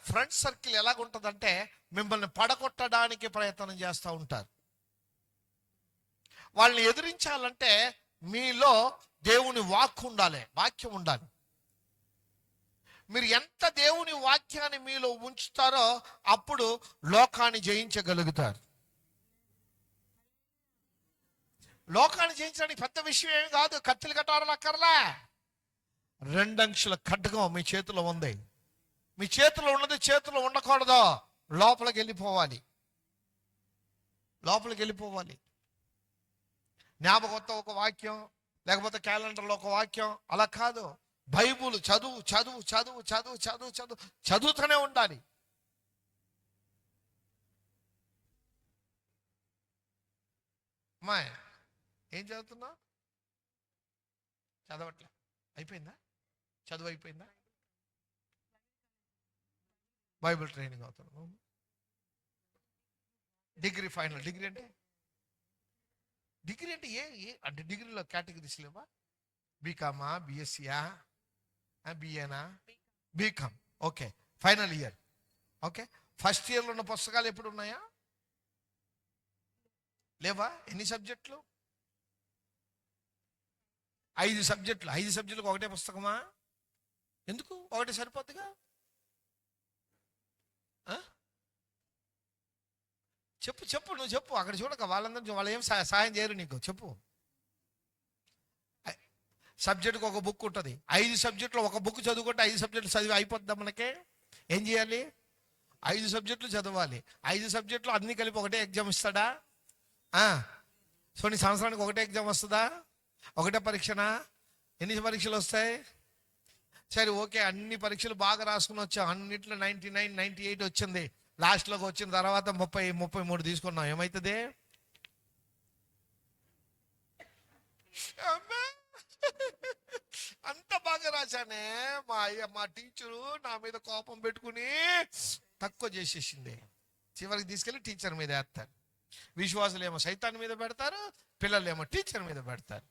ఫ్రెండ్ సర్కిల్ ఎలాగుంటుందంటే మిమ్మల్ని పడగొట్టడానికి ప్రయత్నం చేస్తూ ఉంటారు. వాళ్ళని ఎదిరించాలంటే మీలో దేవుని వాక్కు ఉండాలి, వాక్యం ఉండాలి. మీరు ఎంత దేవుని వాక్యాన్ని మీలో ఉంచుతారో అప్పుడు లోకాన్ని జయించగలుగుతారు. లోకాన్ని జయించడానికి పెద్ద విషయం ఏమి కాదు, కత్తులు కట్టాలని అక్కర్లే. 2 అంచుల ఖడ్గం మీ చేతిలో ఉంది. మీ చేతిలో ఉన్నది చేతిలో ఉండకూడదు, లోపలికి వెళ్ళిపోవాలి, లోపలికి వెళ్ళిపోవాలి. జ్ఞాపకంతో ఒక వాక్యం, లేకపోతే క్యాలెండర్లో ఒక వాక్యం, అలా కాదు. బైబుల్ చదువు చదువు చదువు చదువు చదువు చదువు చదువుతూనే ఉండాలి. అమ్మాయి ఏం చదువుతున్నా? చదవట్లే. అయిపోయిందా? చదువు అయిపోయిందా? బైబిల్ ట్రైనింగ్ అవుతున్నాను. Degree final. డిగ్రీ అంటే ఏ అంటే డిగ్రీలో కేటగిరీస్ లేవా? బీకామా, బిఎస్సియా, బిఏనా? BCom. Okay, final year. Okay, first ఇయర్లో ఉన్న పుస్తకాలు ఎప్పుడు ఉన్నాయా? లేవా? ఎన్ని సబ్జెక్టులు? 5 సబ్జెక్టులు. 5 సబ్జెక్టులకు ఒకటే పుస్తకమా? ఎందుకు? ఒకటే సరిపోతుందిగా. చెప్పు చెప్పు, నువ్వు చెప్పు. అక్కడ చూడక వాళ్ళందరూ వాళ్ళు ఏం సహాయం చేయరు నీకు. చెప్పు. సబ్జెక్టుకు ఒక బుక్ ఉంటుంది. 5 సబ్జెక్టులు ఒక బుక్ చదువుకుంటే 5 సబ్జెక్టులు చదివి అయిపోద్దాం మనకి. ఏం చేయాలి? 5 సబ్జెక్టులు చదవాలి. 5 సబ్జెక్టులు అన్ని కలిపి ఒకటే ఎగ్జామ్ ఇస్తాడా? సో నీ సంవత్సరానికి ఒకటే ఎగ్జామ్ వస్తుందా? ఒకటే పరీక్షనా? ఎన్ని పరీక్షలు వస్తాయి? సరే ఓకే, అన్ని పరీక్షలు బాగా రాసుకుని వచ్చాం, అన్నిట్లో 99, 98 వచ్చింది. లాస్ట్లోకి వచ్చిన తర్వాత 30, 33 తీసుకున్నాం. ఏమవుతుంది? అంత బాగా రాశానే, మా టీచరు నా మీద కోపం పెట్టుకుని తక్కువ చేసేసింది. చివరికి తీసుకెళ్ళి టీచర్ మీద వేస్తారు. విశ్వాసులు ఏమో సైతాన్ మీద పెడతారు, పిల్లలు ఏమో టీచర్ మీద పెడతారు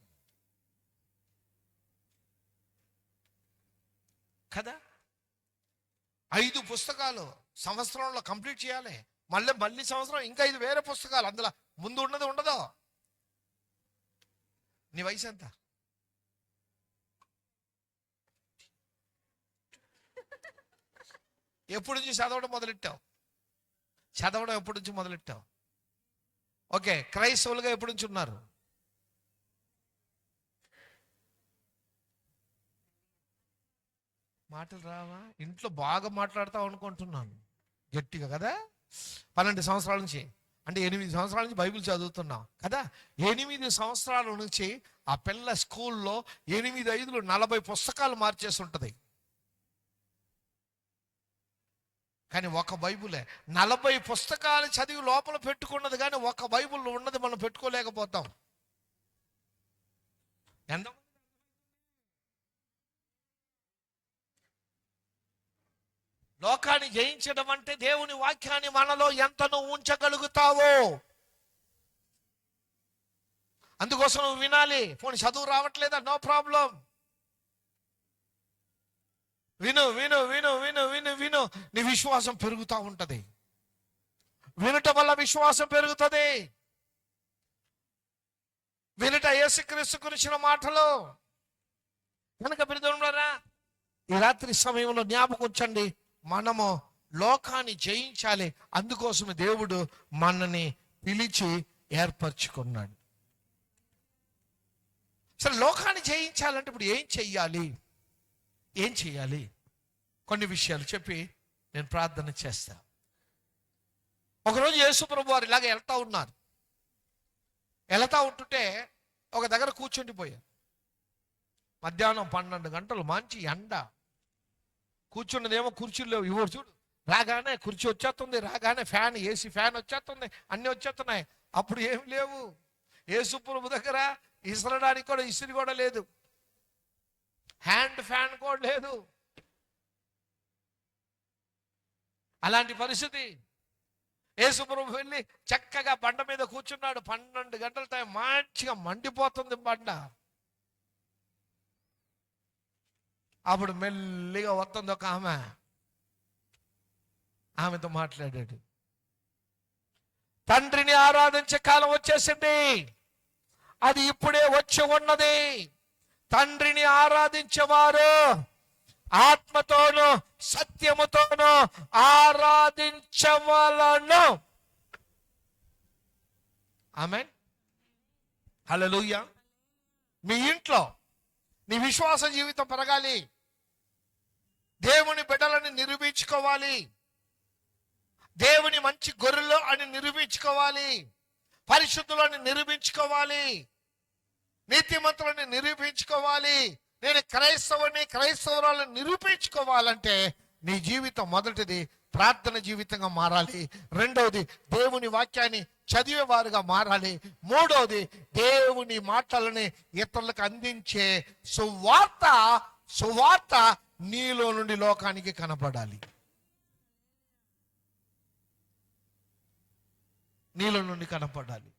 కదా. 5 పుస్తకాలు సంవత్సరంలో కంప్లీట్ చేయాలి. మళ్ళీ సంవత్సరం ఇంకా 5 వేరే పుస్తకాలు. అందులో ముందు ఉన్నది ఉండదు. నీ వయసు ఎంత? ఎప్పటి నుంచి చదవడం ఎప్పటి నుంచి మొదలెట్టావు? ఓకే, క్రైస్తవులుగా ఎప్పటి నుంచి ఉన్నారు? మాటలు రావా? ఇంట్లో బాగా మాట్లాడతావు అనుకుంటున్నాను, గట్టిగా కదా. 12 సంవత్సరాల నుంచి, అంటే 8 సంవత్సరాల నుంచి బైబిల్ చదువుతున్నాం కదా. 8 సంవత్సరాల నుంచి ఆ పిల్ల స్కూల్లో 8 5 40 పుస్తకాలు మార్చేసి ఉంటుంది. కానీ ఒక బైబులే 40 పుస్తకాలు చదివి లోపల పెట్టుకున్నది, కానీ ఒక బైబుల్లో ఉన్నది మనం పెట్టుకోలేకపోతాం. ఎంత లోకాన్ని జయించడం అంటే దేవుని వాక్యాన్ని మనలో ఎంతను ఉంచగలుగుతావో. అందుకోసం నువ్వు వినాలి. పోనీ చదువు రావట్లేదా? నో ప్రాబ్లం, విను విను విను విను విను విను నీ విశ్వాసం పెరుగుతూ ఉంటది. వినుట వల్ల విశ్వాసం పెరుగుతుంది. వినుట యేసుక్రీస్తు గురించిన మాటలు. కనుక ప్రియమైనవారా, ఈ రాత్రి సమయంలో జ్ఞాపకం ఉంచండి, మనము లోకాన్ని జయించాలి. అందుకోసమే దేవుడు మనని పిలిచి ఏర్పరచుకున్నాడు. సరే, లోకాన్ని జయించాలంటే ఇప్పుడు ఏం చెయ్యాలి? కొన్ని విషయాలు చెప్పి నేను ప్రార్థన చేస్తా. ఒకరోజు యేసు ప్రభు వారు ఇలాగ వెళ్తా ఉంటుంటే ఒక దగ్గర కూర్చుండిపోయారు. మధ్యాహ్నం 12 గంటలు మంచి ఎండ. కూర్చున్నదేమో కుర్చీలు లేవు. ఇవ్వడు చూడు, రాగానే కుర్చీ వచ్చేస్తుంది, రాగానే ఫ్యాన్, ఏసీ ఫ్యాన్ వచ్చేస్తుంది, అన్నీ వచ్చేస్తున్నాయి. అప్పుడు ఏం లేవు. యేసు ప్రభు దగ్గర ఇసరడానికి కూడా ఇసిరి కూడా లేదు, హ్యాండ్ ఫ్యాన్ కూడా లేదు. అలాంటి పరిస్థితి. యేసు ప్రభు వెళ్ళి చక్కగా బండ మీద కూర్చున్నాడు. 12 గంటల టైం, మంచిగా మండిపోతుంది బండ. అప్పుడు మెల్లిగా వస్తుంది ఒక ఆమెతో మాట్లాడాడు. తండ్రిని ఆరాధించే కాలం వచ్చేసింది, అది ఇప్పుడే వచ్చి ఉన్నది. తండ్రిని ఆరాధించేవారు ఆత్మతోను సత్యముతోను ఆరాధించవలను. ఆమేన్, హల్లెలూయా. మీ ఇంట్లో నీ విశ్వాస జీవితం పెరగాలి. దేవుని బిడ్డలని నిరూపించుకోవాలి. దేవుని మంచి గొర్రెలు అని నిరూపించుకోవాలి. పరిశుద్ధులని నిరూపించుకోవాలి. నీతిమంతులని నిరూపించుకోవాలి. నేను క్రైస్తవురాలను నిరూపించుకోవాలంటే నీ జీవితం మొదటిది ప్రార్థన జీవితంగా మారాలి. రెండవది దేవుని వాక్యాన్ని చదివేవారుగా మారాలి. మూడవది దేవుని మాటలని ఇతరులకు అందించే సువార్త నీలో నుండి లోకానికి కనపడాలి. నీలో నుండి కనపడాలి.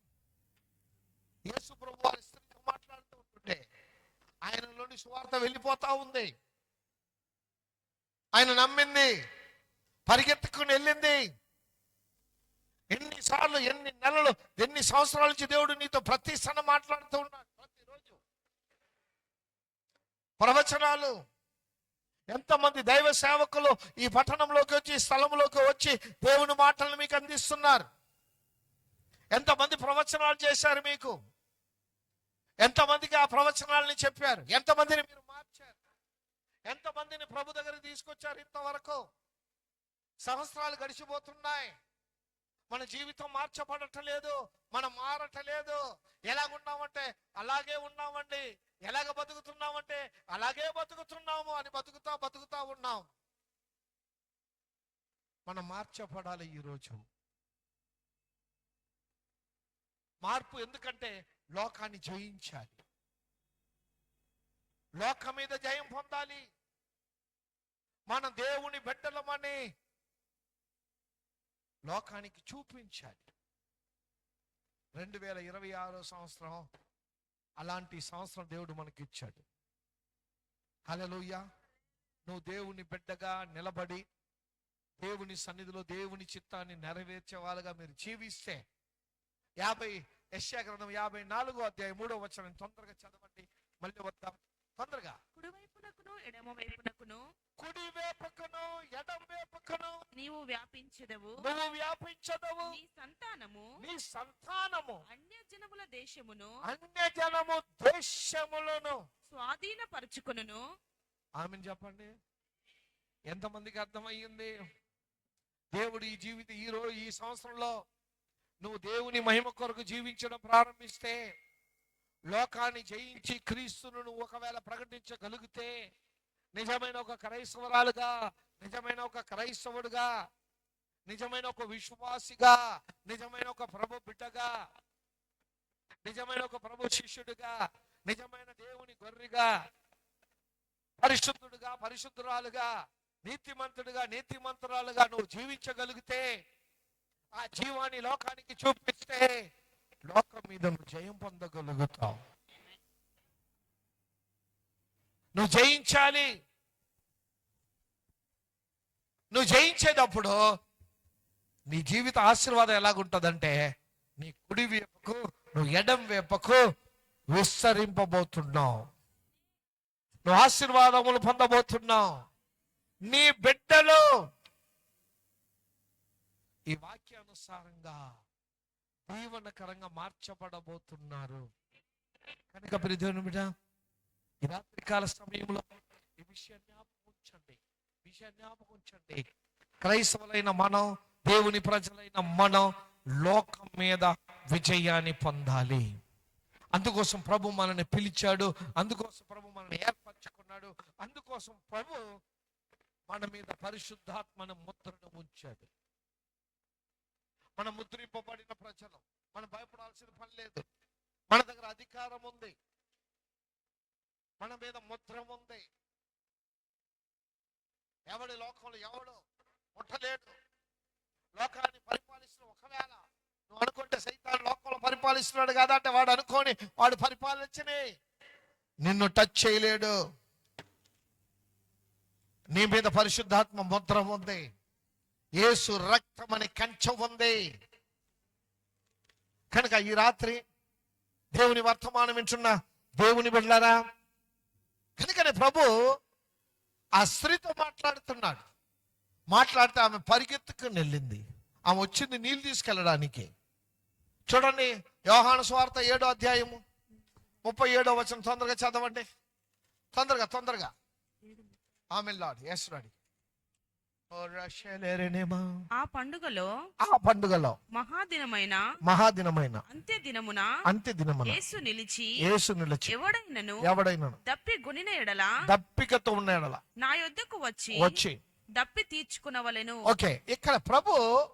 యేసు ప్రభువు వారి స్త్రీతో మాట్లాడుతూ ఉంటుంటే ఆయనలోని సువార్త వెళ్ళిపోతా ఉంది. ఆయన నమ్మింది, పరిగెత్తుకుని వెళ్ళింది. ఎన్నిసార్లు, ఎన్ని నెలలు, ఎన్ని సంవత్సరాల నుంచి దేవుడు నీతో ప్రతి క్షణ మాట్లాడుతూ ఉన్నాడు. ప్రతిరోజు ప్రవచనాలు. ఎంతమంది దైవ సేవకులు ఈ పట్టణంలోకి వచ్చి, ఈ స్థలంలోకి వచ్చి దేవుని మాటలను మీకు అందిస్తున్నారు. ఎంతమంది ప్రవచనాలు చేశారు మీకు? ఎంతమందికి ఆ ప్రవచనాలని చెప్పారు? ఎంతమందిని మీరు మార్చారు? ఎంతమందిని ప్రభు దగ్గరికి తీసుకొచ్చారు? ఇంతవరకు సంవత్సరాలు గడిచిపోతున్నాయి. మన జీవితం మార్చబడటలేదు, మనం మారటలేదు. ఎలాగున్నామంటే అలాగే ఉన్నామండి, ఎలాగ బతుకుతున్నామంటే అలాగే బతుకుతున్నాము అని బతుకుతా ఉన్నాం. మనం మార్చబడాలి ఈరోజు. మార్పు ఎందుకంటే లోకాన్ని జయించాలి, లోకం మీద జయం పొందాలి. మన దేవుని బిడ్డలమని లోకానికి చూపించాలి. 2026 సంవత్సరం అలాంటి సంవత్సరం దేవుడు మనకి ఇచ్చాడు. హల్లెలూయా. నువ్వు దేవుని బిడ్డగా నిలబడి దేవుని సన్నిధిలో దేవుని చిత్తాన్ని నెరవేర్చే వాళ్ళగా మీరు జీవిస్తే, యెషయా గ్రంథం 54వ అధ్యాయం 3వ వచనం తొందరగా చదవండి. మళ్ళీ వద్దాం తొందరగా. కుడివైపునకును ఎడమ వైపునకును కుడి వైపుకును ఎడమ వైపుకును నీవు వ్యాపించెదవు. నువ్వు వ్యాపించదవు. నీ సంతానము అన్యజనముల దేశములను స్వాధీనపరచుకొనును. ఆమేన్ చెప్పండి. ఎంతమందికి అర్థమయ్యింది? దేవుడు ఈ సంవత్సరంలో నువ్వు దేవుని మహిమ కొరకు జీవించడం ప్రారంభిస్తే, లోకాన్ని జయించి క్రీస్తును నువ్వు ఒకవేళ ప్రకటించగలిగితే, నిజమైన ఒక క్రైస్తవురాలుగా, నిజమైన ఒక క్రైస్తవుడుగా, నిజమైన ఒక విశ్వాసిగా, నిజమైన ఒక ప్రభు బిడ్డగా, నిజమైన ఒక ప్రభు శిష్యుడిగా, నిజమైన దేవుని గొర్రెగా, పరిశుద్ధుడుగా, పరిశుద్ధురాలుగా, నీతిమంతుడుగా, నీతిమంతురాలుగా నువ్వు జీవించగలిగితే, ఆ జీవాన్ని లోకానికి చూపిస్తే, లోకం మీద నువ్వు జయం పొందగలుగుతావు. నువ్వు జయించాలి. నువ్వు జయించేటప్పుడు నీ జీవిత ఆశీర్వాదం ఎలాగుంటుందంటే, నీ కుడి వైపుకు నువ్వు ఎడం వైపుకు విస్తరింపబోతున్నావు. నువ్వు ఆశీర్వాదములు పొందబోతున్నావు. నీ బిడ్డలు ఈ వాక్యానుసారంగా దీవనకరంగా మార్చబడబోతున్నారు. కనుక ప్రియమైన బిడ్డ, ఈ రాత్రికాల సమయంలో ఈ విషయాన్ని జ్ఞాపకం ఉంచండి. క్రైస్తవులైన మనం, దేవుని ప్రజలైన మనం లోకం మీద విజయాన్ని పొందాలి. అందుకోసం ప్రభు మనల్ని పిలిచాడు, అందుకోసం ప్రభు మనల్ని ఏర్పరచుకున్నాడు, అందుకోసం ప్రభు మన మీద పరిశుద్ధాత్మను ముద్రను ఉంచాడు. మనం ముద్రింపబడిన ప్రజలు, మనం భయపడాల్సిన పని లేదు. మన దగ్గర అధికారం ఉంది, మన మీద ముద్ర ఉంది. ఎవడి లోకంలో ఎవడు ముట్టలేడు. లోకాన్ని పరిపాలిస్తున్న, ఒకవేళ నువ్వు అనుకుంటే సైతాను లోకంలో పరిపాలిస్తున్నాడు కదా అంటే, వాడు అనుకోని వాడు పరిపాలించని నిన్ను టచ్ చేయలేడు. నీ మీద పరిశుద్ధాత్మ ముద్ర ఉంది, యేసు రక్తం అని కంచె ఉంది. కనుక ఈ రాత్రి దేవుని వర్తమానం వింటున్న దేవుని బిడ్డలారా, కనుకనే ప్రభు ఆ స్త్రీతో మాట్లాడుతున్నాడు. మాట్లాడితే ఆమె పరిగెత్తుకుని వెళ్ళింది. ఆమె వచ్చింది నీళ్ళు తీసుకెళ్ళడానికి. చూడండి, యోహాను సువార్త 7వ అధ్యాయము 37వ వచనం తొందరగా చదవండి. తొందరగా. Amen lord, yes lord. ఆ పండుగలో మహాదినమైన అంత్యదినమున యేసు నిలిచి ఎవడైనను దప్పికతో ఉన్న ఎడల నా యొద్దకు వచ్చి దప్పి తీర్చుకునవలెను. ఓకే, ఇక్కడ ప్రభు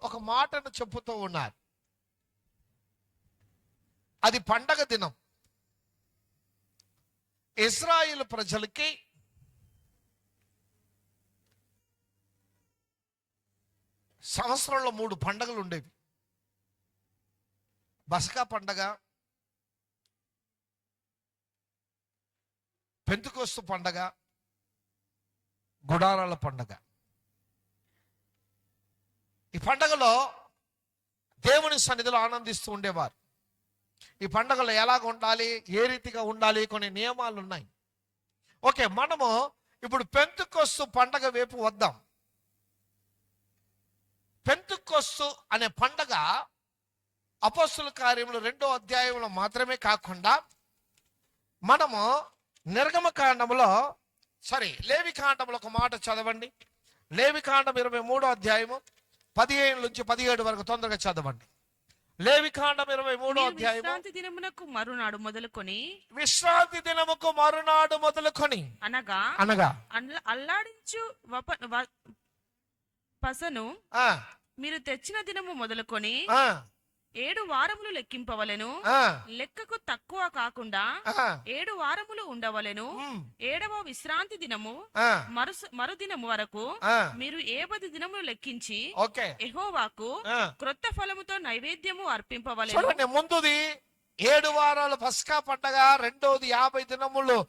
ఒక మాటను చెప్పుతూ ఉన్నారు. అది పండగ దినం. ఇశ్రాయేలు ప్రజలకి సంవత్సరంలో 3 పండగలు ఉండేవి. బసకా పండగ, పెంతెకొస్తు పండగ, గుడారాల పండగ. ఈ పండగలో దేవుని సన్నిధిలో ఆనందిస్తూ ఉండేవారు. ఈ పండగలో ఎలాగ ఉండాలి, ఏ రీతిగా ఉండాలి, కొన్ని నియమాలు ఉన్నాయి. ఓకే, మనము ఇప్పుడు పెంతెకొస్తు పండగ వైపు వద్దాం. పెంతెకొస్తు అనే పండగ అపొస్తలుల కార్యములు 2వ అధ్యాయంలో మాత్రమే కాకుండా, మనము లేవికాండంలో ఒక మాట చదవండి. లేవికాండం 23వ అధ్యాయము 15 నుంచి 17 వరకు తొందరగా చదవండి. లేవికాండం 23వ మీరు అధ్యాయం. విశ్రాంతి దినమునకు మరునాడు మొదలుకొని విశ్రాంతి దినముకు మరునాడు మొదలుకొని అనగా అనగా అల్లాడించు పసను ఆ, మీరు తెచ్చిన దినము మొదలుకొని ఆ, 7 వారములు లెక్కింపవలెను. ఆ, లెక్కకు తక్కువ కాకుండా ఆ, 7 వారములు ఉండవలెను. ఉమ్, 7వ విశ్రాంతి దినము ఆ, మరుదినము వరకు ఆ, మీరు 10 దినములు లెక్కించి ఓకే. యెహోవాకు ఆ, క్రొత్త ఫలముతో నైవేద్యము అర్పింపవలెను. చూడండి, ముందుది 7 వారాలు పస్కా పండగ, రెండోది 50 దినములు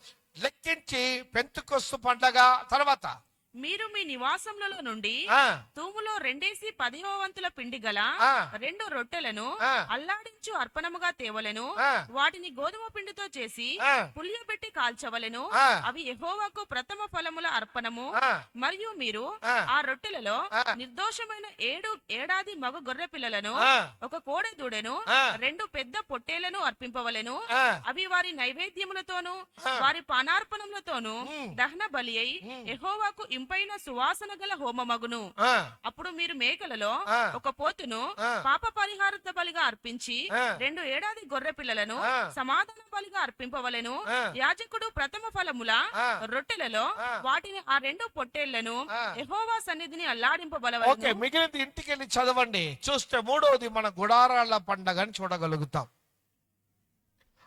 లెక్కించి పెంతుకొస్తు పండగ. తర్వాత మీరు మీ నివాసములలో నుండి ఆ, తూములో 2 వంతుల పిండి గల ఆ, 2 రొట్టెలను ఆ, అల్లాడించు అర్పణముగా తేవలెను. ఆ, వాటిని గోధుమ పిండితో చేసి ఆ, పులియబెట్టి కాల్చవలెను. ఆ, అవి యెహోవాకు ప్రథమ ఫలముల అర్పణము. ఆ, మరియు మీరు ఆ, ఆ రొట్టెలలో ఆ, నిర్దోషమైన 7 ఏడాది మగ గొర్రె పిల్లలను, ఆ, ఒక కోడె దూడెను, ఆ, 2 పెద్ద పొట్టేలను అర్పింపవలెను. ఆ, అవి వారి నైవేద్యములతోను ఆ, వారి పానార్పణములతోను ఉమ్, దహన బలి అయి ఉమ్, యెహోవాకు ఇంపైన సువాసన గల హోమమగును. ఆ, అప్పుడు మీరు మేకలలో ఆ, ఒక పోతును ఆ, పాప పరిహార బలిగా అర్పించి ఆ, 2 ఏడాది గొర్రె పిల్లలను ఆ, సమాధాన బలిగా అర్పింపవలెను. ఆ, యాజకుడు ప్రథమ ఫలముల ఆ, రొట్టెలలో ఆ, వాటిని ఆ 2 పొట్టేళ్లను ఆ. యెహోవా సన్నిధిని ఓకే, అల్లాడింపబలవలెను. మిగిలింది ఇంటికి వెళ్ళి చదవండి. చూస్తే మూడవది మన గుడారాల పండగని చూడగలుగుతాం.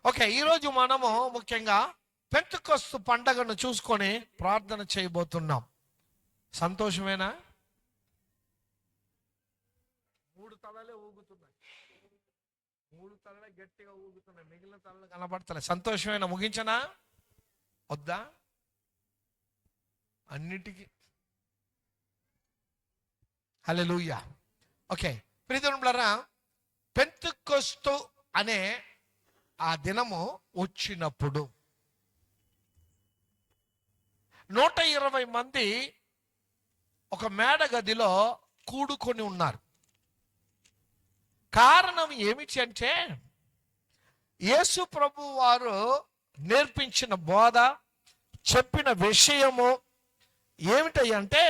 ఓకే, ఈరోజు మనము ముఖ్యంగా పెంతెకొస్తు పండగను చూసుకొని ప్రార్థన చేయబోతున్నాం. సంతోషమేనా? 3 తలలే ఊగుతున్నాయి, 3 తలలే గట్టిగా ఊగుతున్నాయి, మిగిలిన తలలు కనబడతలే. సంతోషమేనా? ముగించనా వద్దా? అన్నిటికీ హల్లెలూయా. ఓకే ప్రియదేవులారా, పెంతెకొస్తు అనే ఆ దినము వచ్చినప్పుడు 120 మంది ఒక మేడ గదిలో కూడుకొని ఉన్నారు. కారణం ఏమిటి అంటే, యేసు ప్రభు వారు నేర్పించిన బోధ, చెప్పిన విషయము ఏమిటంటే,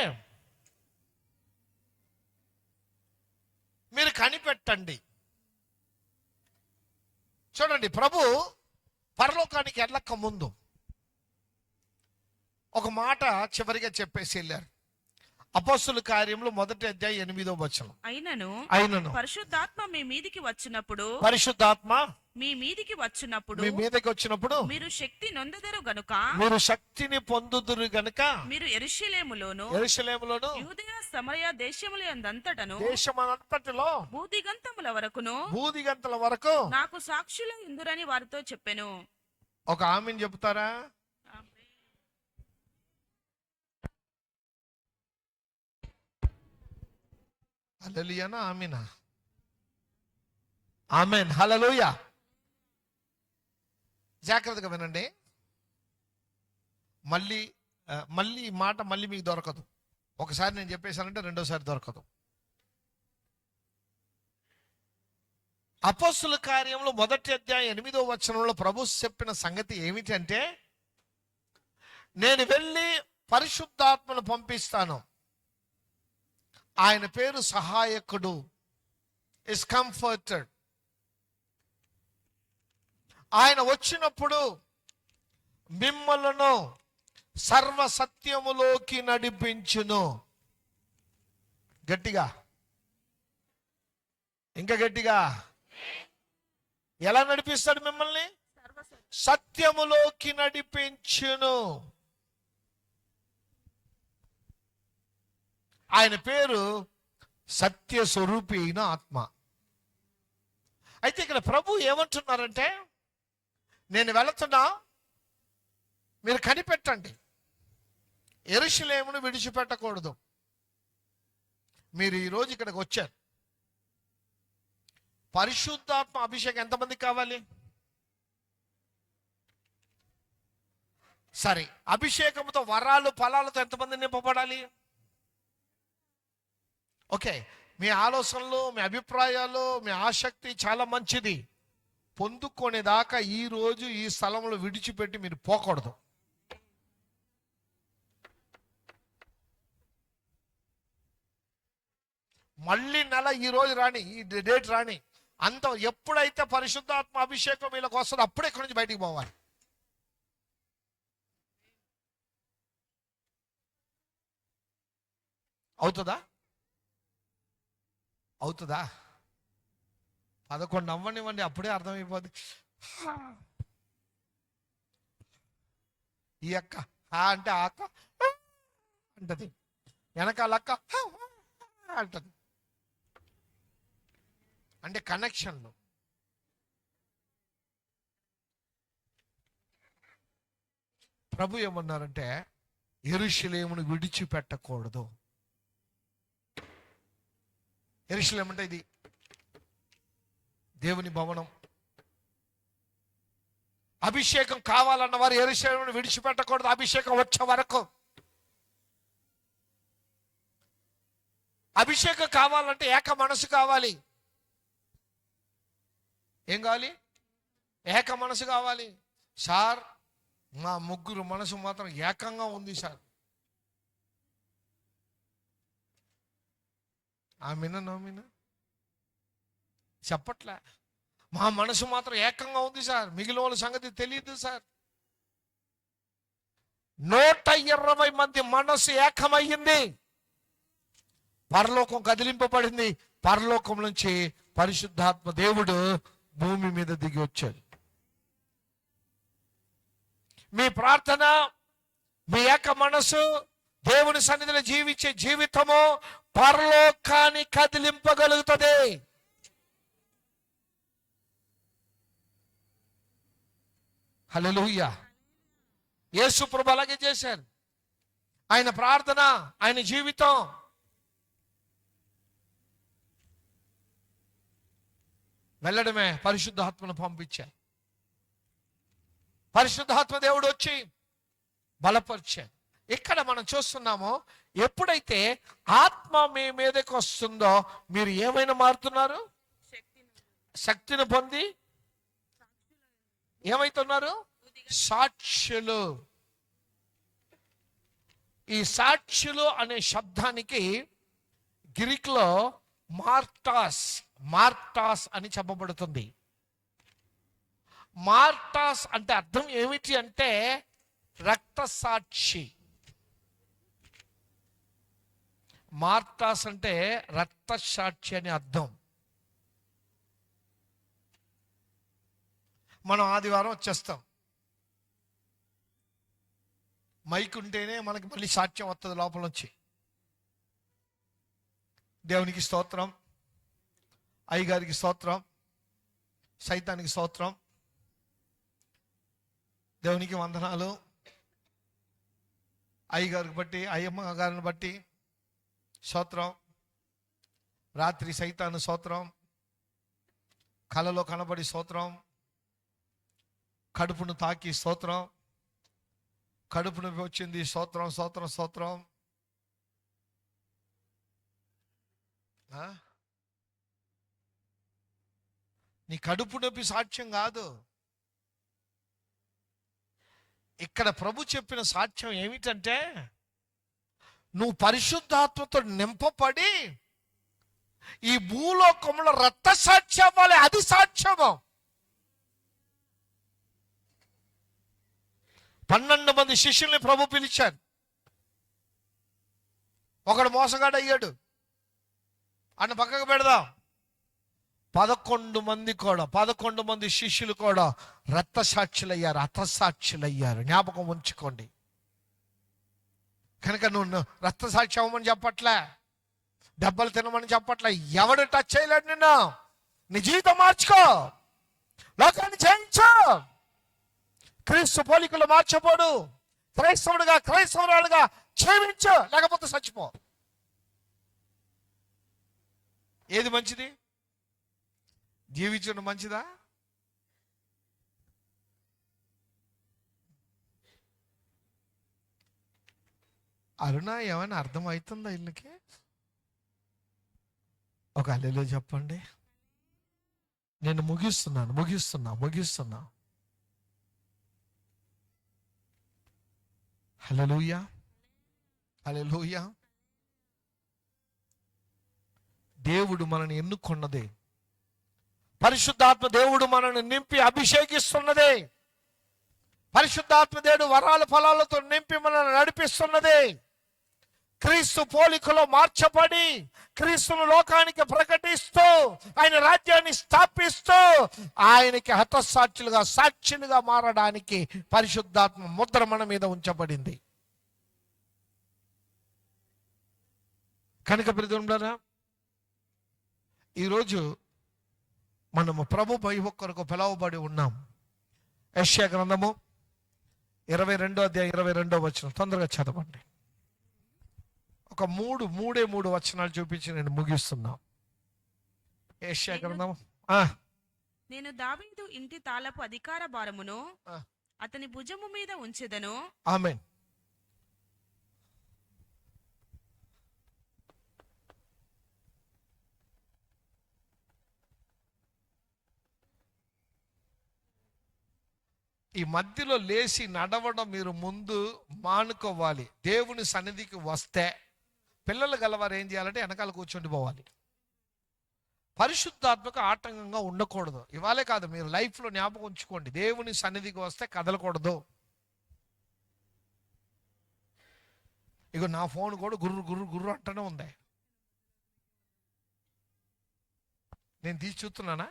మీరు కనిపెట్టండి. చూడండి, ప్రభు పరలోకానికి వెళ్ళక ముందు ఒక మాట చివరిగా చెప్పేసి వెళ్ళారు. అపోస్తుల కార్యములు 1వ అధ్యాయం 8వ వచనం. అయినను పరిశుద్ధాత్మ మీ మీదికి వచ్చినప్పుడు పరిశుద్ధాత్మ మీ మీదికి వచ్చినప్పుడు మీరు శక్తి నొందెదరు గనుక, మీరు శక్తిని పొందుదురు గనుక మీరు యెరూషలేములోను యెరూషలేములోను యూదయ సమరయ దేశములందంతటను దేశమంతటిలో భూదిగంతముల వరకు నాకు సాక్షుల ఇందురని వారితో చెప్పెను. ఒక ఆమేన్ చెప్తారా? హల్లెలూయానా ఆమేనా? ఆమేన్, హల్లెలూయా. జాగ్రత్తగా వినండి. మళ్ళీ ఈ మాట మళ్ళీ మీకు దొరకదు. ఒకసారి నేను చెప్పేశానంటే రెండోసారి దొరకదు. అపోస్తుల కార్యంలో 1వ అధ్యాయం 8వ వచనంలో ప్రభు చెప్పిన సంగతి ఏమిటంటే, నేను వెళ్ళి పరిశుద్ధాత్మను పంపిస్తాను, ఆయన పేరు సహాయకుడు, ఇస్ కంఫర్టెడ్. ఆయన వచ్చినప్పుడు మిమ్మలను సర్వ సత్యములోకి నడిపించును. గట్టిగా, ఇంకా గట్టిగా. ఎలా నడిపిస్తాడు మిమ్మల్ని? సత్యములోకి నడిపించును. ఆయన పేరు సత్య స్వరూపి అయిన ఆత్మ. అయితే ఇక్కడ ప్రభు ఏమంటున్నారంటే, నేను వెళుతున్నా, మీరు కనిపెట్టండి, యెరూషలేమును విడిచిపెట్టకూడదు. మీరు ఈరోజు ఇక్కడికి వచ్చారు, పరిశుద్ధాత్మ అభిషేకం ఎంతమందికి కావాలి? సరే, అభిషేకంతో వరాలు ఫలాలతో ఎంతమంది నింపబడాలి? ఓకే, మీ ఆలోచనలు, మీ అభిప్రాయాలు, మీ ఆసక్తి చాలా మంచిది. పొందుకునేదాకా ఈ రోజు ఈ స్థలంలో విడిచిపెట్టి మీరు పోకూడదు. మళ్ళీ నెల ఈ రోజు రాని, ఈ డేట్ రాని, అంత ఎప్పుడైతే పరిశుద్ధాత్మ అభిషేకం వీళ్ళకి వస్తుందో అప్పుడే ఇక్కడి నుంచి బయటికి పోవాలి. అవుతుందా? 11 అవ్వనివ్వండి, అప్పుడే అర్థమైపోద్ది. ఈ అక్క అంటే ఆ అక్క అంటది, వెనకాల అక్క అంటది. అంటే కనెక్షన్లు. ప్రభు ఏమన్నారంటే యెరూషలేమును విడిచిపెట్టకూడదు. యెరూషలేం అంటే ఇది దేవుని భవనం. అభిషేకం కావాలన్న వారు యెరూషలేమును విడిచిపెట్టకూడదు అభిషేకం వచ్చే వరకు. అభిషేకం కావాలంటే ఏక మనసు కావాలి. ఏం కావాలి? ఏక మనసు కావాలి. సార్, మా ముగ్గురు మనసు మాత్రం ఏకంగా ఉంది సార్. ఆమెనా నోమినా చెప్పట్లే. మా మనసు మాత్రం ఏకంగా ఉంది సార్, మిగిలిన వాళ్ళ సంగతి తెలియదు సార్. 120 మంది మనసు ఏకమయ్యింది. పరలోకం కదిలింపబడింది. పరలోకం నుంచి పరిశుద్ధాత్మ దేవుడు భూమి మీద దిగి వచ్చాడు. మీ ప్రార్థన, మీ ఏక మనసు, దేవుని సన్నిధిలో జీవించే జీవితము పరలోకాన్ని కదిలింపగలుగుతుంది. హల్లెలూయా. యేసు ప్రభు అలాగే చేశారు. ఆయన ప్రార్థన, ఆయన జీవితం వెళ్ళడమే పరిశుద్ధాత్మను పంపించారు. పరిశుద్ధాత్మ దేవుడు వచ్చి బలపరిచాడు. ఇక్కడ మనం చూస్తున్నాము, ఎప్పుడైతే ఆత్మ మీ మీదకి వస్తుందో మీరు ఏమైనా మారుతున్నారు? శక్తిని పొంది ఏమైతున్నారు? సాక్షులు. ఈ సాక్షులు అనే శబ్దానికి గ్రీకులో మార్టాస్ అని చెప్పబడుతుంది. మార్టాస్ అంటే అర్థం ఏమిటి అంటే రక్త సాక్షి. మార్టాస్ అంటే రక్త సాక్షి అని అర్థం. మనం ఆదివారం వచ్చేస్తాం, మైక్ ఉంటేనే మనకి మళ్ళీ సాక్ష్యం వస్తుంది లోపల నుంచి. దేవునికి స్తోత్రం, అయ్యగారికి స్తోత్రం, సైతానికి స్తోత్రం, దేవునికి వందనాలు. అయ్యగారికి బట్టి, అయ్యమ్మ గారిని బట్టి స్తోత్రం. రాత్రి సైతాను స్తోత్రం, కలలో కనబడి స్తోత్రం, కడుపును తాకి స్తోత్రం, కడుపు నొప్పి వచ్చింది స్తోత్రం స్తోత్రం స్తోత్రం. నీ కడుపు నొప్పి సాక్ష్యం కాదు. ఇక్కడ ప్రభు చెప్పిన సాక్ష్యం ఏమిటంటే నువ్వు పరిశుద్ధాత్మతో నింపబడి ఈ భూలోకంలో రక్త సాక్ష్యం అవ్వాలి. అది సాక్ష్యము. 12 మంది శిష్యుల్ని ప్రభు పిలిచారు. ఒకడు మోసగాడు అయ్యాడు, అన్న పక్కకు పెడదాం. 11 మంది శిష్యులు కూడా రక్త సాక్షులయ్యారు, హతసాక్షులయ్యారు. జ్ఞాపకం ఉంచుకోండి. కనుక నువ్వు రక్త సాక్షి అవ్వమని చెప్పట్లే, దెబ్బలు తినమని చెప్పట్లే. ఎవడు టచ్ చేయలేడు నిన్ను. నీ జీవితం మార్చుకో, లోకాన్ని జయించు, క్రీస్తు పోలికలు మార్చబోడు, క్రైస్తవురాలుగా జీవించు, లేకపోతే చచ్చిపో. ఏది మంచిది? జీవించడం మంచిదా? అరుణ, ఏమైనా అర్థమవుతుందా ఇళ్ళకి? ఒక హల్లెలూయా చెప్పండి. నేను ముగిస్తున్నా. హల్లెలూయా. దేవుడు మనల్ని ఎన్నుకున్నదే. పరిశుద్ధాత్మ దేవుడు మనల్ని నింపి అభిషేకిస్తున్నదే. పరిశుద్ధాత్మ దేవుడు వరాల ఫలాలతో నింపి మనల్ని నడిపిస్తున్నదే. క్రీస్తు పోలికలో మార్చబడి క్రీస్తును లోకానికి ప్రకటిస్తూ ఆయన రాజ్యాన్ని స్థాపిస్తూ ఆయనకి హతసాక్షులుగా సాక్షులుగా మారడానికి పరిశుద్ధాత్మ ముద్ర మన మీద ఉంచబడింది. కనుక ప్రియమైన ఈరోజు మనము ప్రభు వైపు కొరకు పిలువబడి ఉన్నాం. యెషయా గ్రంథము 22వ అధ్యాయం 22వ వచనం తొందరగా చదవండి. ఒక మూడు వచనాలు చూపించి నేను ముగిస్తున్నా. యెషయా గ్రంథం. నేను దావీదు ఇంటి తాళపు అధికార భారమును అతని భుజము మీద ఉంచెదను. ఆమేన్. ఈ మధ్యలో లేచి నడవడం మీరు ముందు మానుకోవాలి. దేవుని సన్నిధికి వస్తే పిల్లలు గలవారు ఏం చేయాలంటే వెనకాల కూర్చొని పోవాలి. పరిశుద్ధాత్మకు ఆటంకంగా ఉండకూడదు. ఇవాళే కాదు, మీరు లైఫ్లో జ్ఞాపకం ఉంచుకోండి. దేవుని సన్నిధికి వస్తే కదలకూడదు. ఇగో నా ఫోన్ కూడా గుర్రు గుర్రు గుర్రు అంటూనే ఉంది. నేను తీసి చూస్తున్నానా?